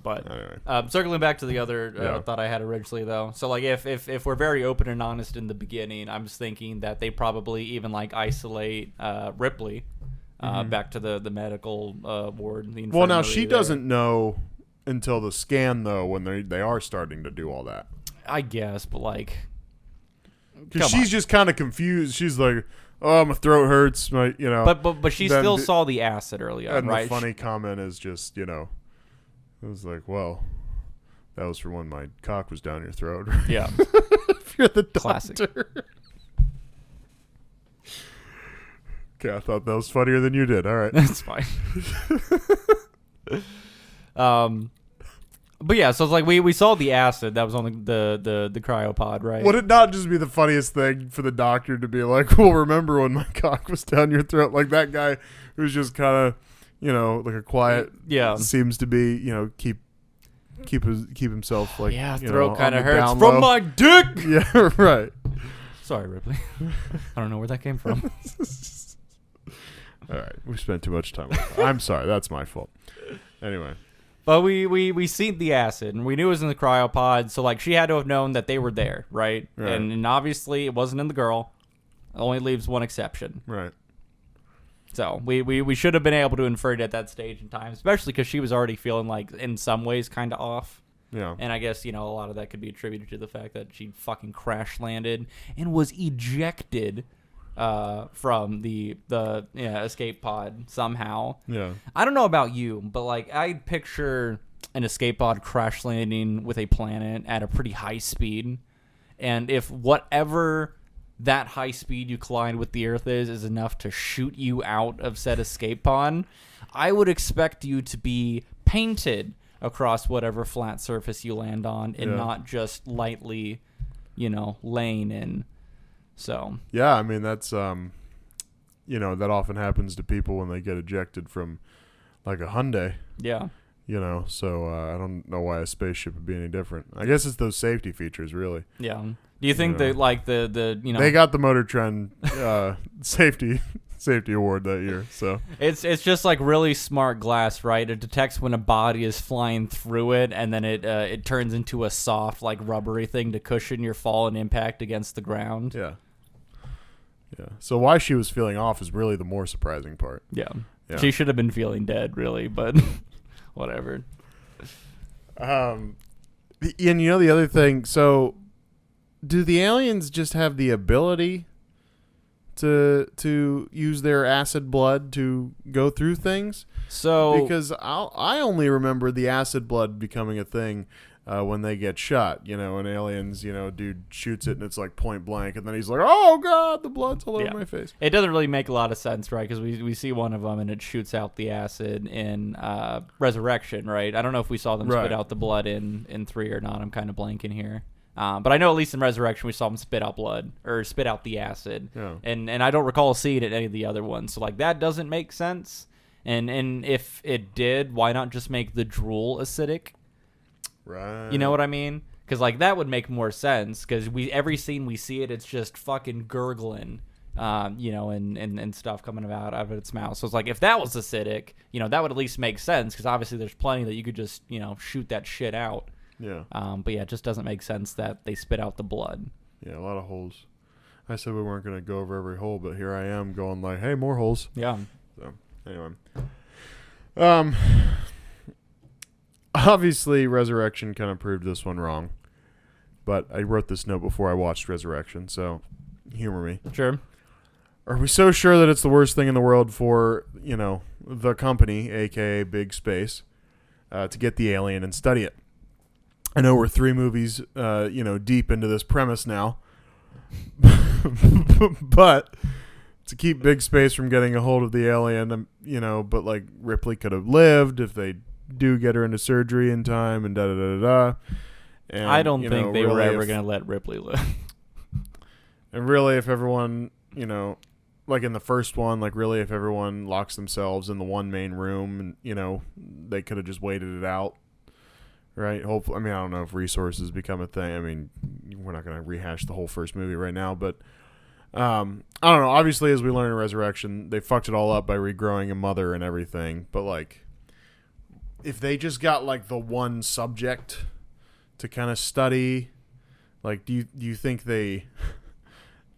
But anyway. Circling back to the other thought I had originally, though. So, like, if we're very open and honest in the beginning, I'm just thinking that they probably even, like, isolate Ripley back to the medical ward. The well, now infirmary she there. doesn't know until the scan, though, when they are starting to do all that. I guess, but, like... Because she's just kind of confused. She's like, oh, my throat hurts. But she still saw the acid early on, and right? the funny comment is just, it was like, well, that was for when my cock was down your throat. Yeah. If you're the doctor. Classic. Okay, I thought that was funnier than you did. All right. That's fine. But yeah, so it's like we saw the acid that was on the cryopod, right? Would it not just be the funniest thing for the doctor to be like, well, remember when my cock was down your throat? Like that guy who's just kind of, like a quiet, seems to be, keep himself like, throat kind of hurts down from low. my dick. Yeah, right. Sorry, Ripley. I don't know where that came from. All right, we spent too much time on that. I'm sorry, that's my fault. Anyway. But we seen the acid, and we knew it was in the cryopod, so, like, she had to have known that they were there, right? And obviously, it wasn't in the girl. It only leaves one exception. Right. So, we should have been able to infer it at that stage in time, especially because she was already feeling, like, in some ways, kind of off. Yeah. And I guess, a lot of that could be attributed to the fact that she fucking crash landed and was ejected from the escape pod somehow. Yeah. I don't know about you, but like I picture an escape pod crash landing with a planet at a pretty high speed, and if whatever that high speed you collide with the Earth is enough to shoot you out of said escape pod, I would expect you to be painted across whatever flat surface you land on and not just lightly, laying in. So yeah, I mean that's that often happens to people when they get ejected from like a Hyundai. Yeah. So I don't know why a spaceship would be any different. I guess it's those safety features, really. Yeah. Do you think that like the they got the Motor Trend safety award that year? So it's just like really smart glass, right? It detects when a body is flying through it, and then it turns into a soft, like rubbery thing to cushion your fall and impact against the ground. Yeah. Yeah. So why she was feeling off is really the more surprising part. Yeah. Yeah. She should have been feeling dead, really, but whatever. And the other thing, so do the aliens just have the ability to use their acid blood to go through things? So Because I only remember the acid blood becoming a thing when they get shot. You know, and aliens, dude shoots it and it's like point blank, and then he's like, "Oh God, the blood's all over my face." it doesn't really make a lot of sense, right? Because we see one of them and it shoots out the acid in Resurrection, right? I don't know if we saw them Right. spit out the blood in 3 or not. I'm kind of blanking here. But I know at least in Resurrection we saw them spit out blood or spit out the acid, Yeah. and I don't recall seeing it in any of the other ones. So like that doesn't make sense. And if it did, why not just make the drool acidic? Right. You know what I mean? Because like that would make more sense. Because every scene we see it, it's just fucking gurgling, and stuff coming out of its mouth. So it's like if that was acidic, that would at least make sense. Because obviously there's plenty that you could just shoot that shit out. Yeah. But yeah, it just doesn't make sense that they spit out the blood. Yeah, a lot of holes. I said we weren't going to go over every hole, but here I am going like, hey, more holes. Yeah. So, anyway. Obviously, Resurrection kind of proved this one wrong. But I wrote this note before I watched Resurrection, so humor me. Sure. Are we so sure that it's the worst thing in the world for, the company, a.k.a. Big Space, to get the alien and study it? I know we're 3 movies, deep into this premise now. But to keep Big Space from getting a hold of the alien, but like Ripley could have lived if they do get her into surgery in time and da-da-da-da-da. And, I don't think they were really ever going to let Ripley live. And really, if everyone, like in the first one, like really if everyone locks themselves in the one main room and, they could have just waited it out. Right. Hopefully, I don't know if resources become a thing. I mean, we're not going to rehash the whole first movie right now, but I don't know. Obviously, as we learn in Resurrection, they fucked it all up by regrowing a mother and everything. But like, if they just got like the one subject to kind of study, like, do you think they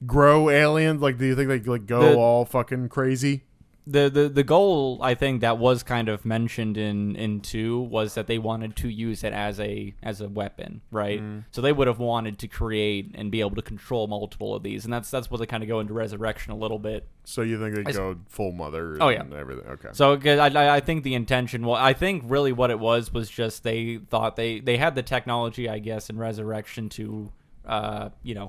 grow aliens? Like, do you think they like go all fucking crazy? The goal, I think, that was kind of mentioned in 2 was that they wanted to use it as a weapon, right? So they would have wanted to create and be able to control multiple of these, and that's what they kind of go into Resurrection a little bit. So you think they go full mother? Oh, yeah. And everything. Okay. So I think the intention, well, I think really what it was just they thought they had the technology, I guess, in Resurrection to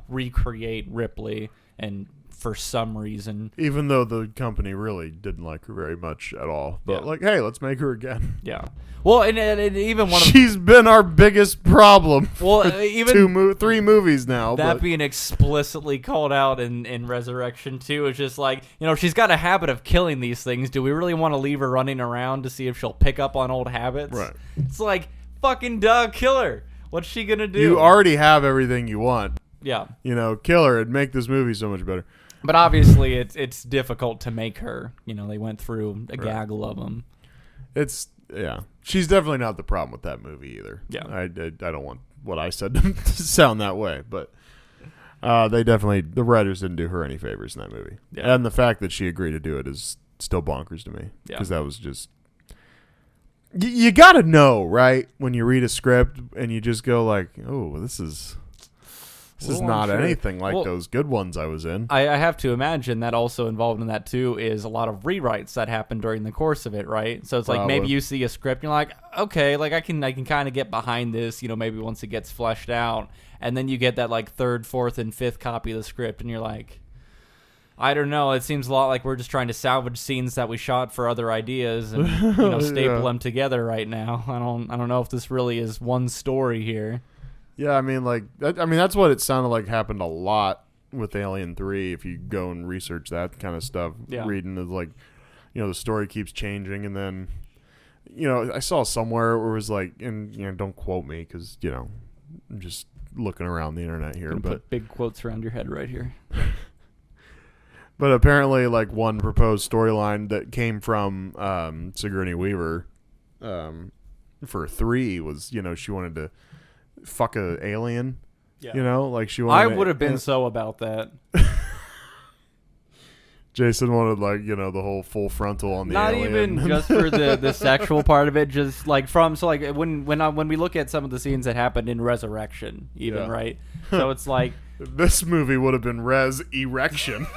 recreate Ripley, and for some reason, even though the company really didn't like her very much at all, but like, hey, let's make her again. Yeah. Well, and even one of she's been our biggest problem. Well, for even 3 movies now. That being explicitly called out in Resurrection 2 is just like, she's got a habit of killing these things. Do we really want to leave her running around to see if she'll pick up on old habits? Right. It's like, fucking duh, kill her. What's she gonna do? You already have everything you want. Yeah. Kill her and make this movie so much better. But obviously, it's difficult to make her. They went through a gaggle of them. She's definitely not the problem with that movie either. Yeah. I don't want what I said to sound that way, but the writers didn't do her any favors in that movie. Yeah. And the fact that she agreed to do it is still bonkers to me. Yeah. Because that was just... You got to know, right? When you read a script and you just go like, oh, this is not anything like those good ones I was in. I have to imagine that also involved in that too is a lot of rewrites that happen during the course of it, right? So it's like maybe you see a script and you're like, okay, like I can kind of get behind this, maybe once it gets fleshed out, and then you get that like 3rd, 4th, and 5th copy of the script and you're like, I don't know, it seems a lot like we're just trying to salvage scenes that we shot for other ideas and staple them together right now. I don't know if this really is one story here. Yeah, that's what it sounded like happened a lot with Alien 3. If you go and research that kind of stuff, reading is like, the story keeps changing, and then, I saw somewhere where it was like, and don't quote me because I'm just looking around the internet here, but put big quotes around your head right here. But apparently, like one proposed storyline that came from Sigourney Weaver for 3 was, she wanted to fuck a alien. Yeah. Like she wanted. I would have been so about that. Jason wanted the whole full frontal on the Not alien. even just for the sexual part of it, just like when we look at some of the scenes that happened in Resurrection, even right. So it's like This movie would have been Res Erection.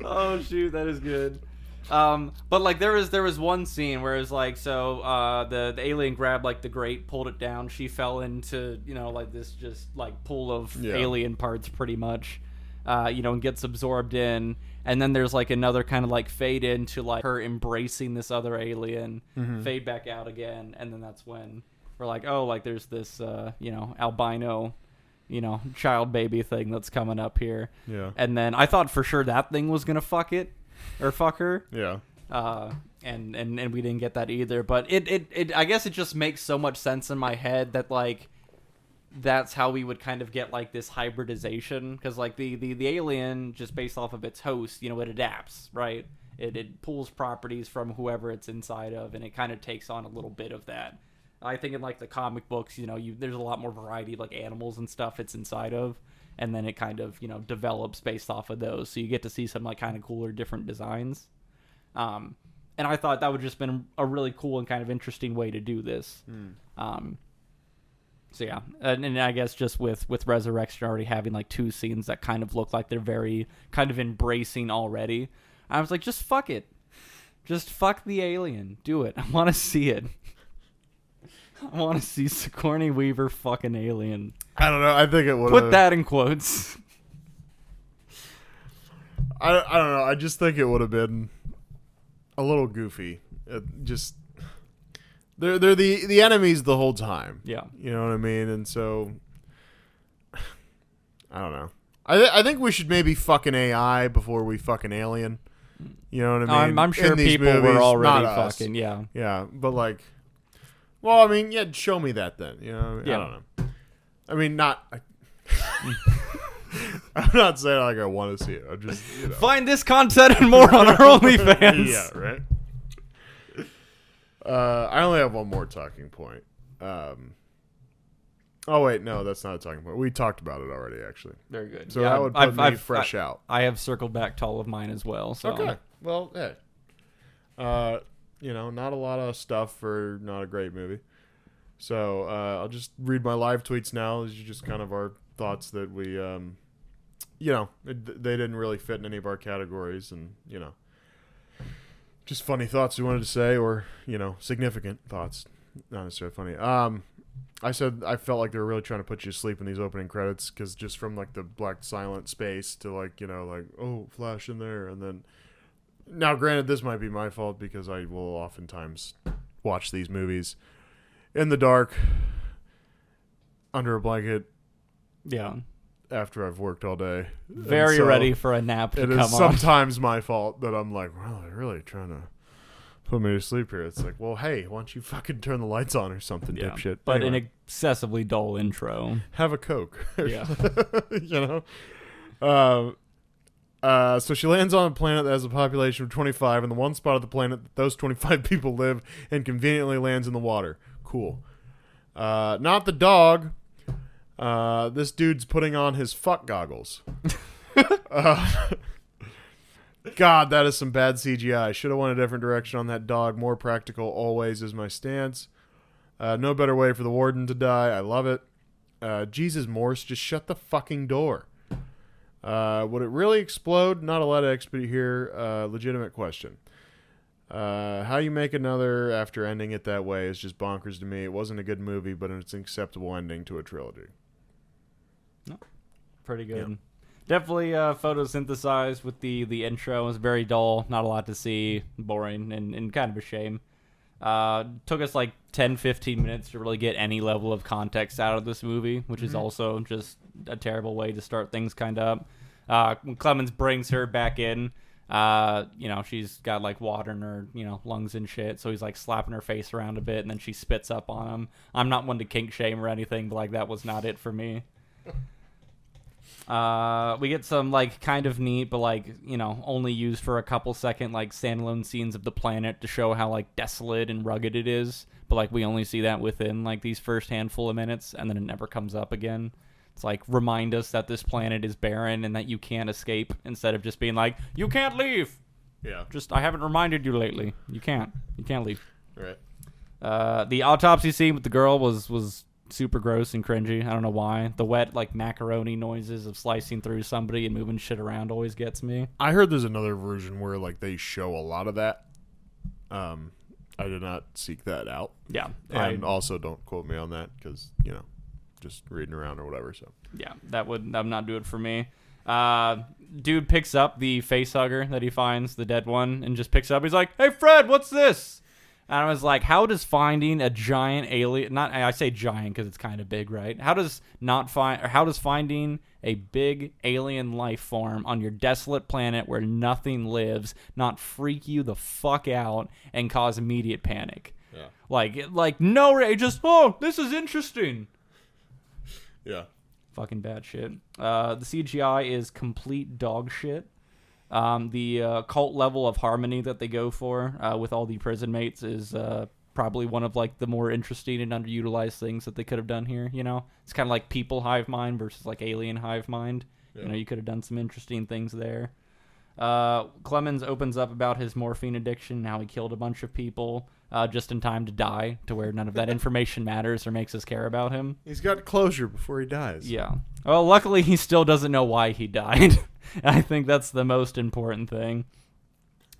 Oh shoot, that is good. But like there was one scene where it was like, so the alien grabbed like the grate, pulled it down, she fell into, you know, like this just like pool of alien parts pretty much, you know, and gets absorbed in, and then there's like another kind of like fade into like her embracing this other alien, fade back out again, and then that's when we're like, oh, like there's this you know, albino, you know, child baby thing that's coming up here. Yeah. And then I thought for sure that thing was gonna fuck it. Or fuck her. Yeah. And we didn't get that either. But it I guess it just makes so much sense in my head that like that's how we would kind of get like this hybridization, because like the alien, just based off of its host, you know, it adapts, right? It pulls properties from whoever it's inside of, and it kind of takes on a little bit of that. I think in like the comic books, you know, there's a lot more variety of like animals and stuff it's inside of, and then it kind of, you know, develops based off of those. So you get to see some like kind of cooler different designs. And I thought that would just been a really cool and kind of interesting way to do this. So yeah, and I guess just with Resurrection already having like two scenes that kind of look like they're very kind of embracing already, I was like, just fuck it. Just fuck the alien. Do it. I want to see it. I want to see Sigourney Weaver fucking alien. I don't know. I think it would Put that in quotes. I don't know. I just think it would have been a little goofy. Just they're the enemies the whole time. Yeah. You know what I mean? And so I don't know. I think we should maybe fuck an AI before we fuck an alien. You know what I mean? I'm sure In these people movies, were already not us. fucking, yeah. Yeah, but like, well, I mean, yeah, show me that then. You know, Yeah. I don't know. I mean, not. I'm not saying like I want to see it. I just, you know. Find this content and more on our OnlyFans. Yeah, right. I only have one more talking point. Oh wait, no, that's not a talking point. We talked about it already, actually. Very good. So that would put me fresh out. I have circled back to all of mine as well. So. Okay. Well, hey. You know, not a lot of stuff for not a great movie. So I'll just read my live tweets now. These are just kind of our thoughts that we, you know, they didn't really fit in any of our categories, and you know, just funny thoughts we wanted to say, or you know, significant thoughts, not necessarily funny. I said I felt like they were really trying to put you to sleep in these opening credits, because just from like the black silent space to like, you know, like, oh, flash in there, and then. Now, granted, this might be my fault because I will oftentimes watch these movies in the dark, under a blanket. Yeah. After I've worked all day. Very ready for a nap to come on. It is sometimes my fault that I'm like, well, they're really trying to put me to sleep here. It's like, well, hey, why don't you fucking turn the lights on or something, dipshit. But anyway, an excessively dull intro. have a Coke. Yeah. You know? So she lands on a planet that has a population of 25, and the one spot of the planet that those 25 people live and conveniently lands in the water. Cool. Not the dog. This dude's putting on his fuck goggles. God, that is some bad CGI. Should have went a different direction on that dog. More practical always is my stance. No better way for the warden to die. I love it. Jesus Morse, just shut the fucking door. Would it really explode? Not a lot of expert here. Legitimate question. How you make another after ending it that way is just bonkers to me. It wasn't a good movie, but it's an acceptable ending to a trilogy. No, pretty good. Yeah. Definitely photosynthesized with the intro. It was very dull. Not a lot to see. Boring and kind of a shame. Took us like 10-15 minutes to really get any level of context out of this movie, which is also just a terrible way to start things kind of up. When Clemens brings her back in, you know, she's got like water in her, you know, lungs and shit, so he's like slapping her face around a bit, and then she spits up on him. I'm not one to kink shame or anything, but like that was not it for me. We get some like kind of neat, but like, you know, only used for a couple second like standalone scenes of the planet to show how like desolate and rugged it is. But like we only see that within like these first handful of minutes, and then it never comes up again. It's like remind us that this planet is barren and that you can't escape, instead of just being like, you can't leave. Yeah. Just I haven't reminded you lately. You can't leave. Right. The autopsy scene with the girl was super gross and cringy. I don't know why. The wet like macaroni noises of slicing through somebody and moving shit around always gets me. I heard there's another version where like they show a lot of that. I did not seek that out. Yeah. And also don't quote me on that because, just reading around or whatever. So Yeah, that would not do it for me. Dude picks up the face hugger that he finds, the dead one, and just picks it up. He's like, "Hey, Fred, what's this?" And I was like, how does finding a giant alien, I say giant because it's kind of big, right? How does finding a big alien life form on your desolate planet where nothing lives not freak you the fuck out and cause immediate panic? yeah, This is interesting. yeah. Fucking bad shit. The CGI is complete dog shit. The cult level of harmony that they go for with all the prison mates is probably one of like the more interesting and underutilized things that they could have done here. It's kind of like people hive mind versus like alien hive mind. Yeah. You could have done some interesting things there. Clemens opens up about his morphine addiction and how he killed a bunch of people just in time to die, to where none of that information matters or makes us care about him. He's got closure before he dies. Yeah. Well, luckily he still doesn't know why he died. I think that's the most important thing.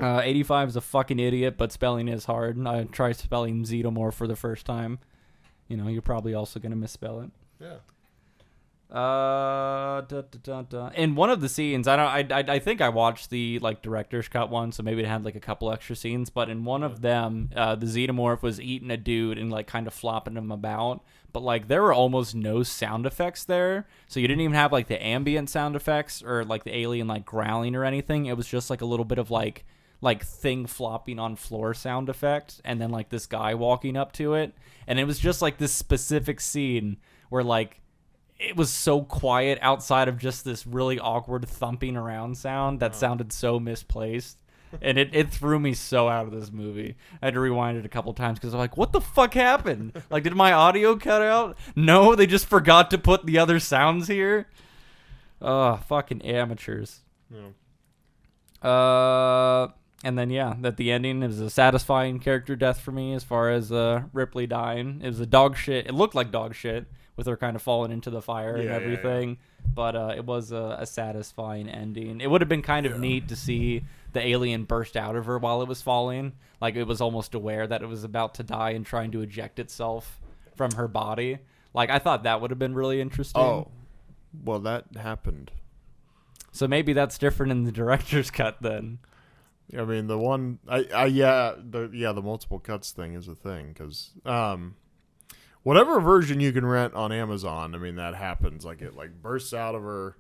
85 is a fucking idiot, but spelling is hard. I tried spelling Zetomorph for the first time. You're probably also going to misspell it. Yeah. In one of the scenes, I think I watched the like director's cut one, so maybe it had like a couple extra scenes. But in one of them, the Xenomorph was eating a dude and like kind of flopping him about. But like there were almost no sound effects there, so you didn't even have like the ambient sound effects or like the alien like growling or anything. It was just like a little bit of like thing flopping on floor sound effect, and then like this guy walking up to it, and it was just like this specific scene where like it was so quiet outside of just this really awkward thumping around sound that sounded so misplaced. And it threw me so out of this movie. I had to rewind it a couple times because I'm like, what the fuck happened? Like, did my audio cut out? No, they just forgot to put the other sounds here. Fucking amateurs. Yeah. And then, that the ending is a satisfying character death for me as far as Ripley dying. It was a dog shit. It looked like dog shit with her kind of falling into the fire and everything. Yeah. But it was a satisfying ending. It would have been kind of neat to see the alien burst out of her while it was falling. Like it was almost aware that it was about to die and trying to eject itself from her body. Like I thought that would have been really interesting. Oh, well, that happened. So maybe that's different in the director's cut then. I mean, the one, the multiple cuts thing is a thing because whatever version you can rent on Amazon, I mean, that happens. Like it like bursts out of her,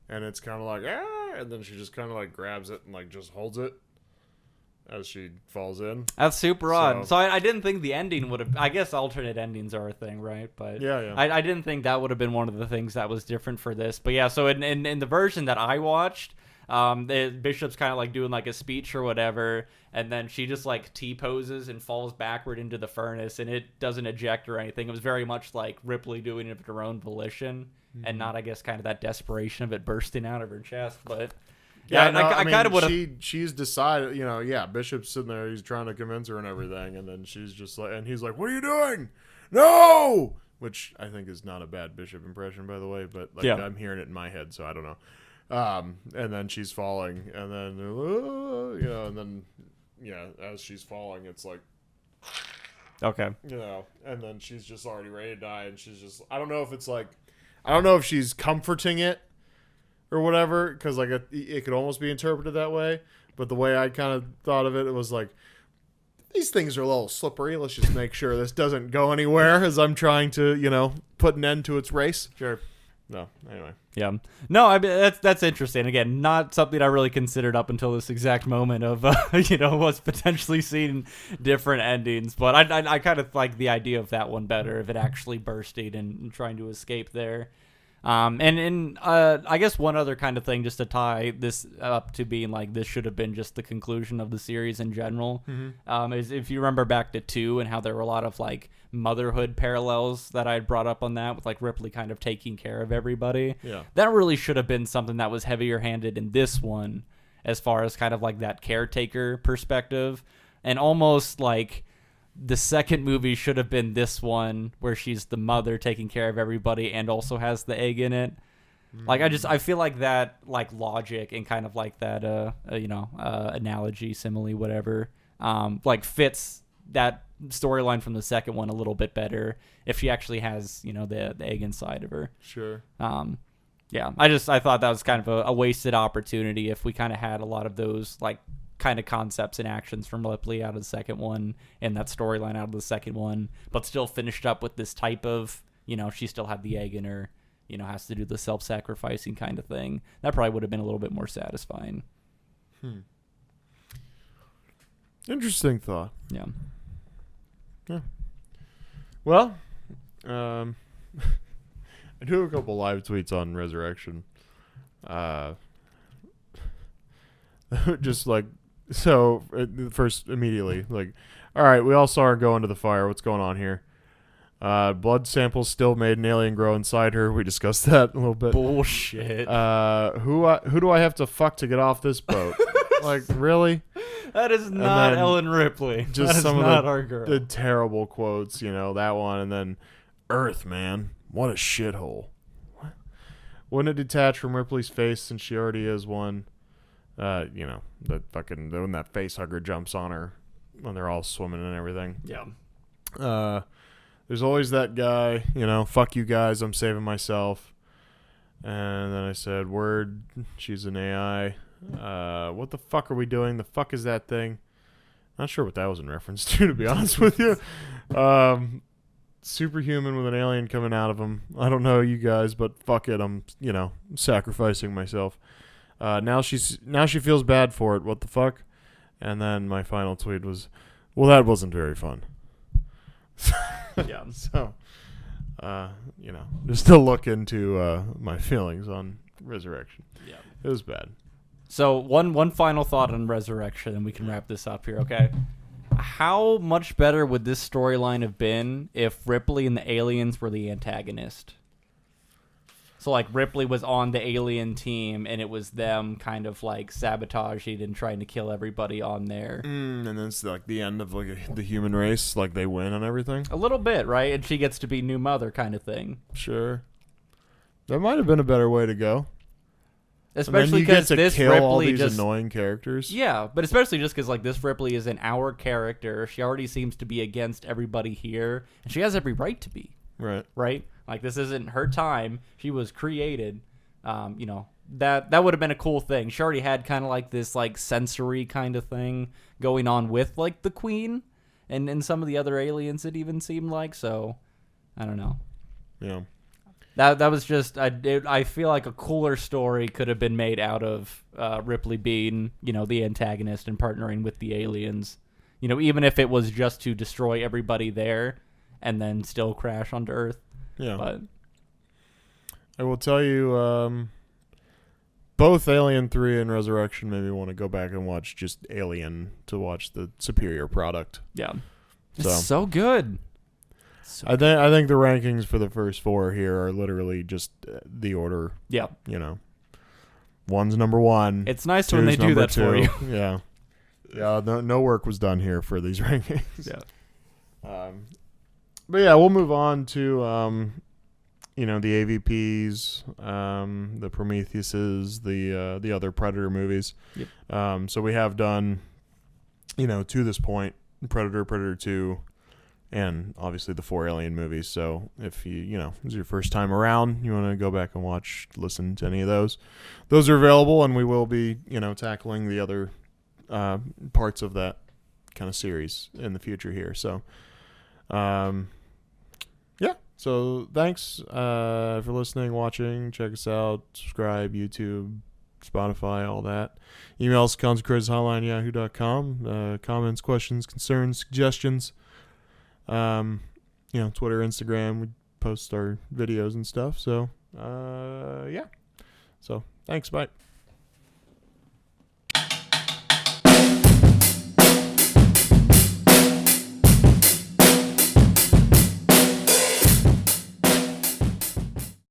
and it's kind of like and then she just kind of like grabs it and like just holds it as she falls in. That's super odd. So I didn't think the ending would have. I guess alternate endings are a thing, right? But yeah. I didn't think that would have been one of the things that was different for this. But yeah, so in the version that I watched, the Bishop's kind of like doing like a speech or whatever, and then she just like T-poses and falls backward into the furnace, and it doesn't eject or anything. It was very much like Ripley doing it of her own volition, and not, I guess, kind of that desperation of it bursting out of her chest. But I kind of would have. She's decided, Bishop's sitting there, he's trying to convince her and everything, and then she's just like, and he's like, "What are you doing? No!" Which I think is not a bad Bishop impression, by the way, but like I'm hearing it in my head, so I don't know. And then she's falling, and then as she's falling, it's like, okay, and then she's just already ready to die, and she's just, I don't know if she's comforting it or whatever, because like it could almost be interpreted that way, but the way I kind of thought of it, it was like, these things are a little slippery. Let's just make sure this doesn't go anywhere as I'm trying to, put an end to its race. Sure. No, anyway. Yeah. No, I mean, that's interesting. Again, not something I really considered up until this exact moment of, was potentially seeing different endings. But I kind of like the idea of that one better, of it actually bursting and trying to escape there. I guess one other kind of thing just to tie this up to being like this should have been just the conclusion of the series in general, is if you remember back to 2 and how there were a lot of like motherhood parallels that I had brought up on that with like Ripley kind of taking care of everybody. Yeah. That really should have been something that was heavier handed in this one as far as kind of like that caretaker perspective, and almost like the second movie should have been this one where she's the mother taking care of everybody and also has the egg in it. Like I feel like that like logic and kind of like that analogy, simile, whatever, like fits that storyline from the second one a little bit better if she actually has the egg inside of her. Sure. Yeah, I thought that was kind of a wasted opportunity if we kind of had a lot of those like kind of concepts and actions from Ripley out of the second one and that storyline out of the second one, but still finished up with this type of she still had the egg in her. Has to do the self-sacrificing kind of thing. That probably would have been a little bit more satisfying. Interesting thought. Yeah. Yeah. Well, I do have a couple live tweets on Resurrection. Just like, so, first, immediately, like, all right, we all saw her go into the fire. What's going on here? Blood samples still made an alien grow inside her. We discussed that a little bit. Bullshit. Who do I have to fuck to get off this boat? Like, really? That is not Ellen Ripley. Just that is some not of our girl. the terrible quotes, that one, and then Earth, man, what a shithole. What? Wouldn't it detach from Ripley's face since she already is one? The fucking when that face hugger jumps on her when they're all swimming and everything. Yeah. There's always that guy, fuck you guys, I'm saving myself. And then I said, word, she's an AI. What the fuck are we doing? The fuck is that thing? Not sure what that was in reference to be honest with you. Superhuman with an alien coming out of him. I don't know you guys, but fuck it, I'm, sacrificing myself. Now she feels bad for it. What the fuck? And then my final tweet was, well, that wasn't very fun. Yeah. So, just to look into my feelings on Resurrection. Yeah. It was bad. So one final thought on Resurrection, and we can wrap this up here, okay? How much better would this storyline have been if Ripley and the aliens were the antagonist? So, like, Ripley was on the alien team, and it was them kind of, like, sabotaging and trying to kill everybody on there. And then it's, like, the end of, like, the human race. Like, they win on everything. A little bit, right? And she gets to be new mother kind of thing. Sure. That might have been a better way to go. Especially because this kill Ripley all these just... annoying characters. Yeah, but especially just because, like, this Ripley is an our character. She already seems to be against everybody here. And she has every right to be. Right. Right? Like, this isn't her time. She was created. That would have been a cool thing. She already had kind of like this like sensory kind of thing going on with like the Queen and some of the other aliens, it even seemed like. So, I don't know. Yeah. That was just I feel like a cooler story could have been made out of Ripley being the antagonist and partnering with the aliens. Even if it was just to destroy everybody there and then still crash onto Earth. Yeah. But I will tell you, both Alien 3 and Resurrection made me want to go back and watch just Alien to watch the superior product. yeah, it's so good. I think the rankings for the first four here are literally just the order. Yeah. One's number one. It's nice when they do that for you. Yeah. Yeah. No work was done here for these rankings. Yeah. But yeah, we'll move on to the AVPs, the Prometheuses, the other Predator movies. Yep. So we have done, to this point, Predator, Predator 2, and obviously the 4 Alien movies. So if this is your first time around, you want to go back and listen to any of those are available, and we will be, tackling the other parts of that kind of series in the future here. So, yeah. So thanks for listening, watching. Check us out. Subscribe, YouTube, Spotify, all that. Email us, consecratedhotline@yahoo.com. Comments, questions, concerns, suggestions. Twitter, Instagram. We post our videos and stuff. So, yeah. So thanks. Bye.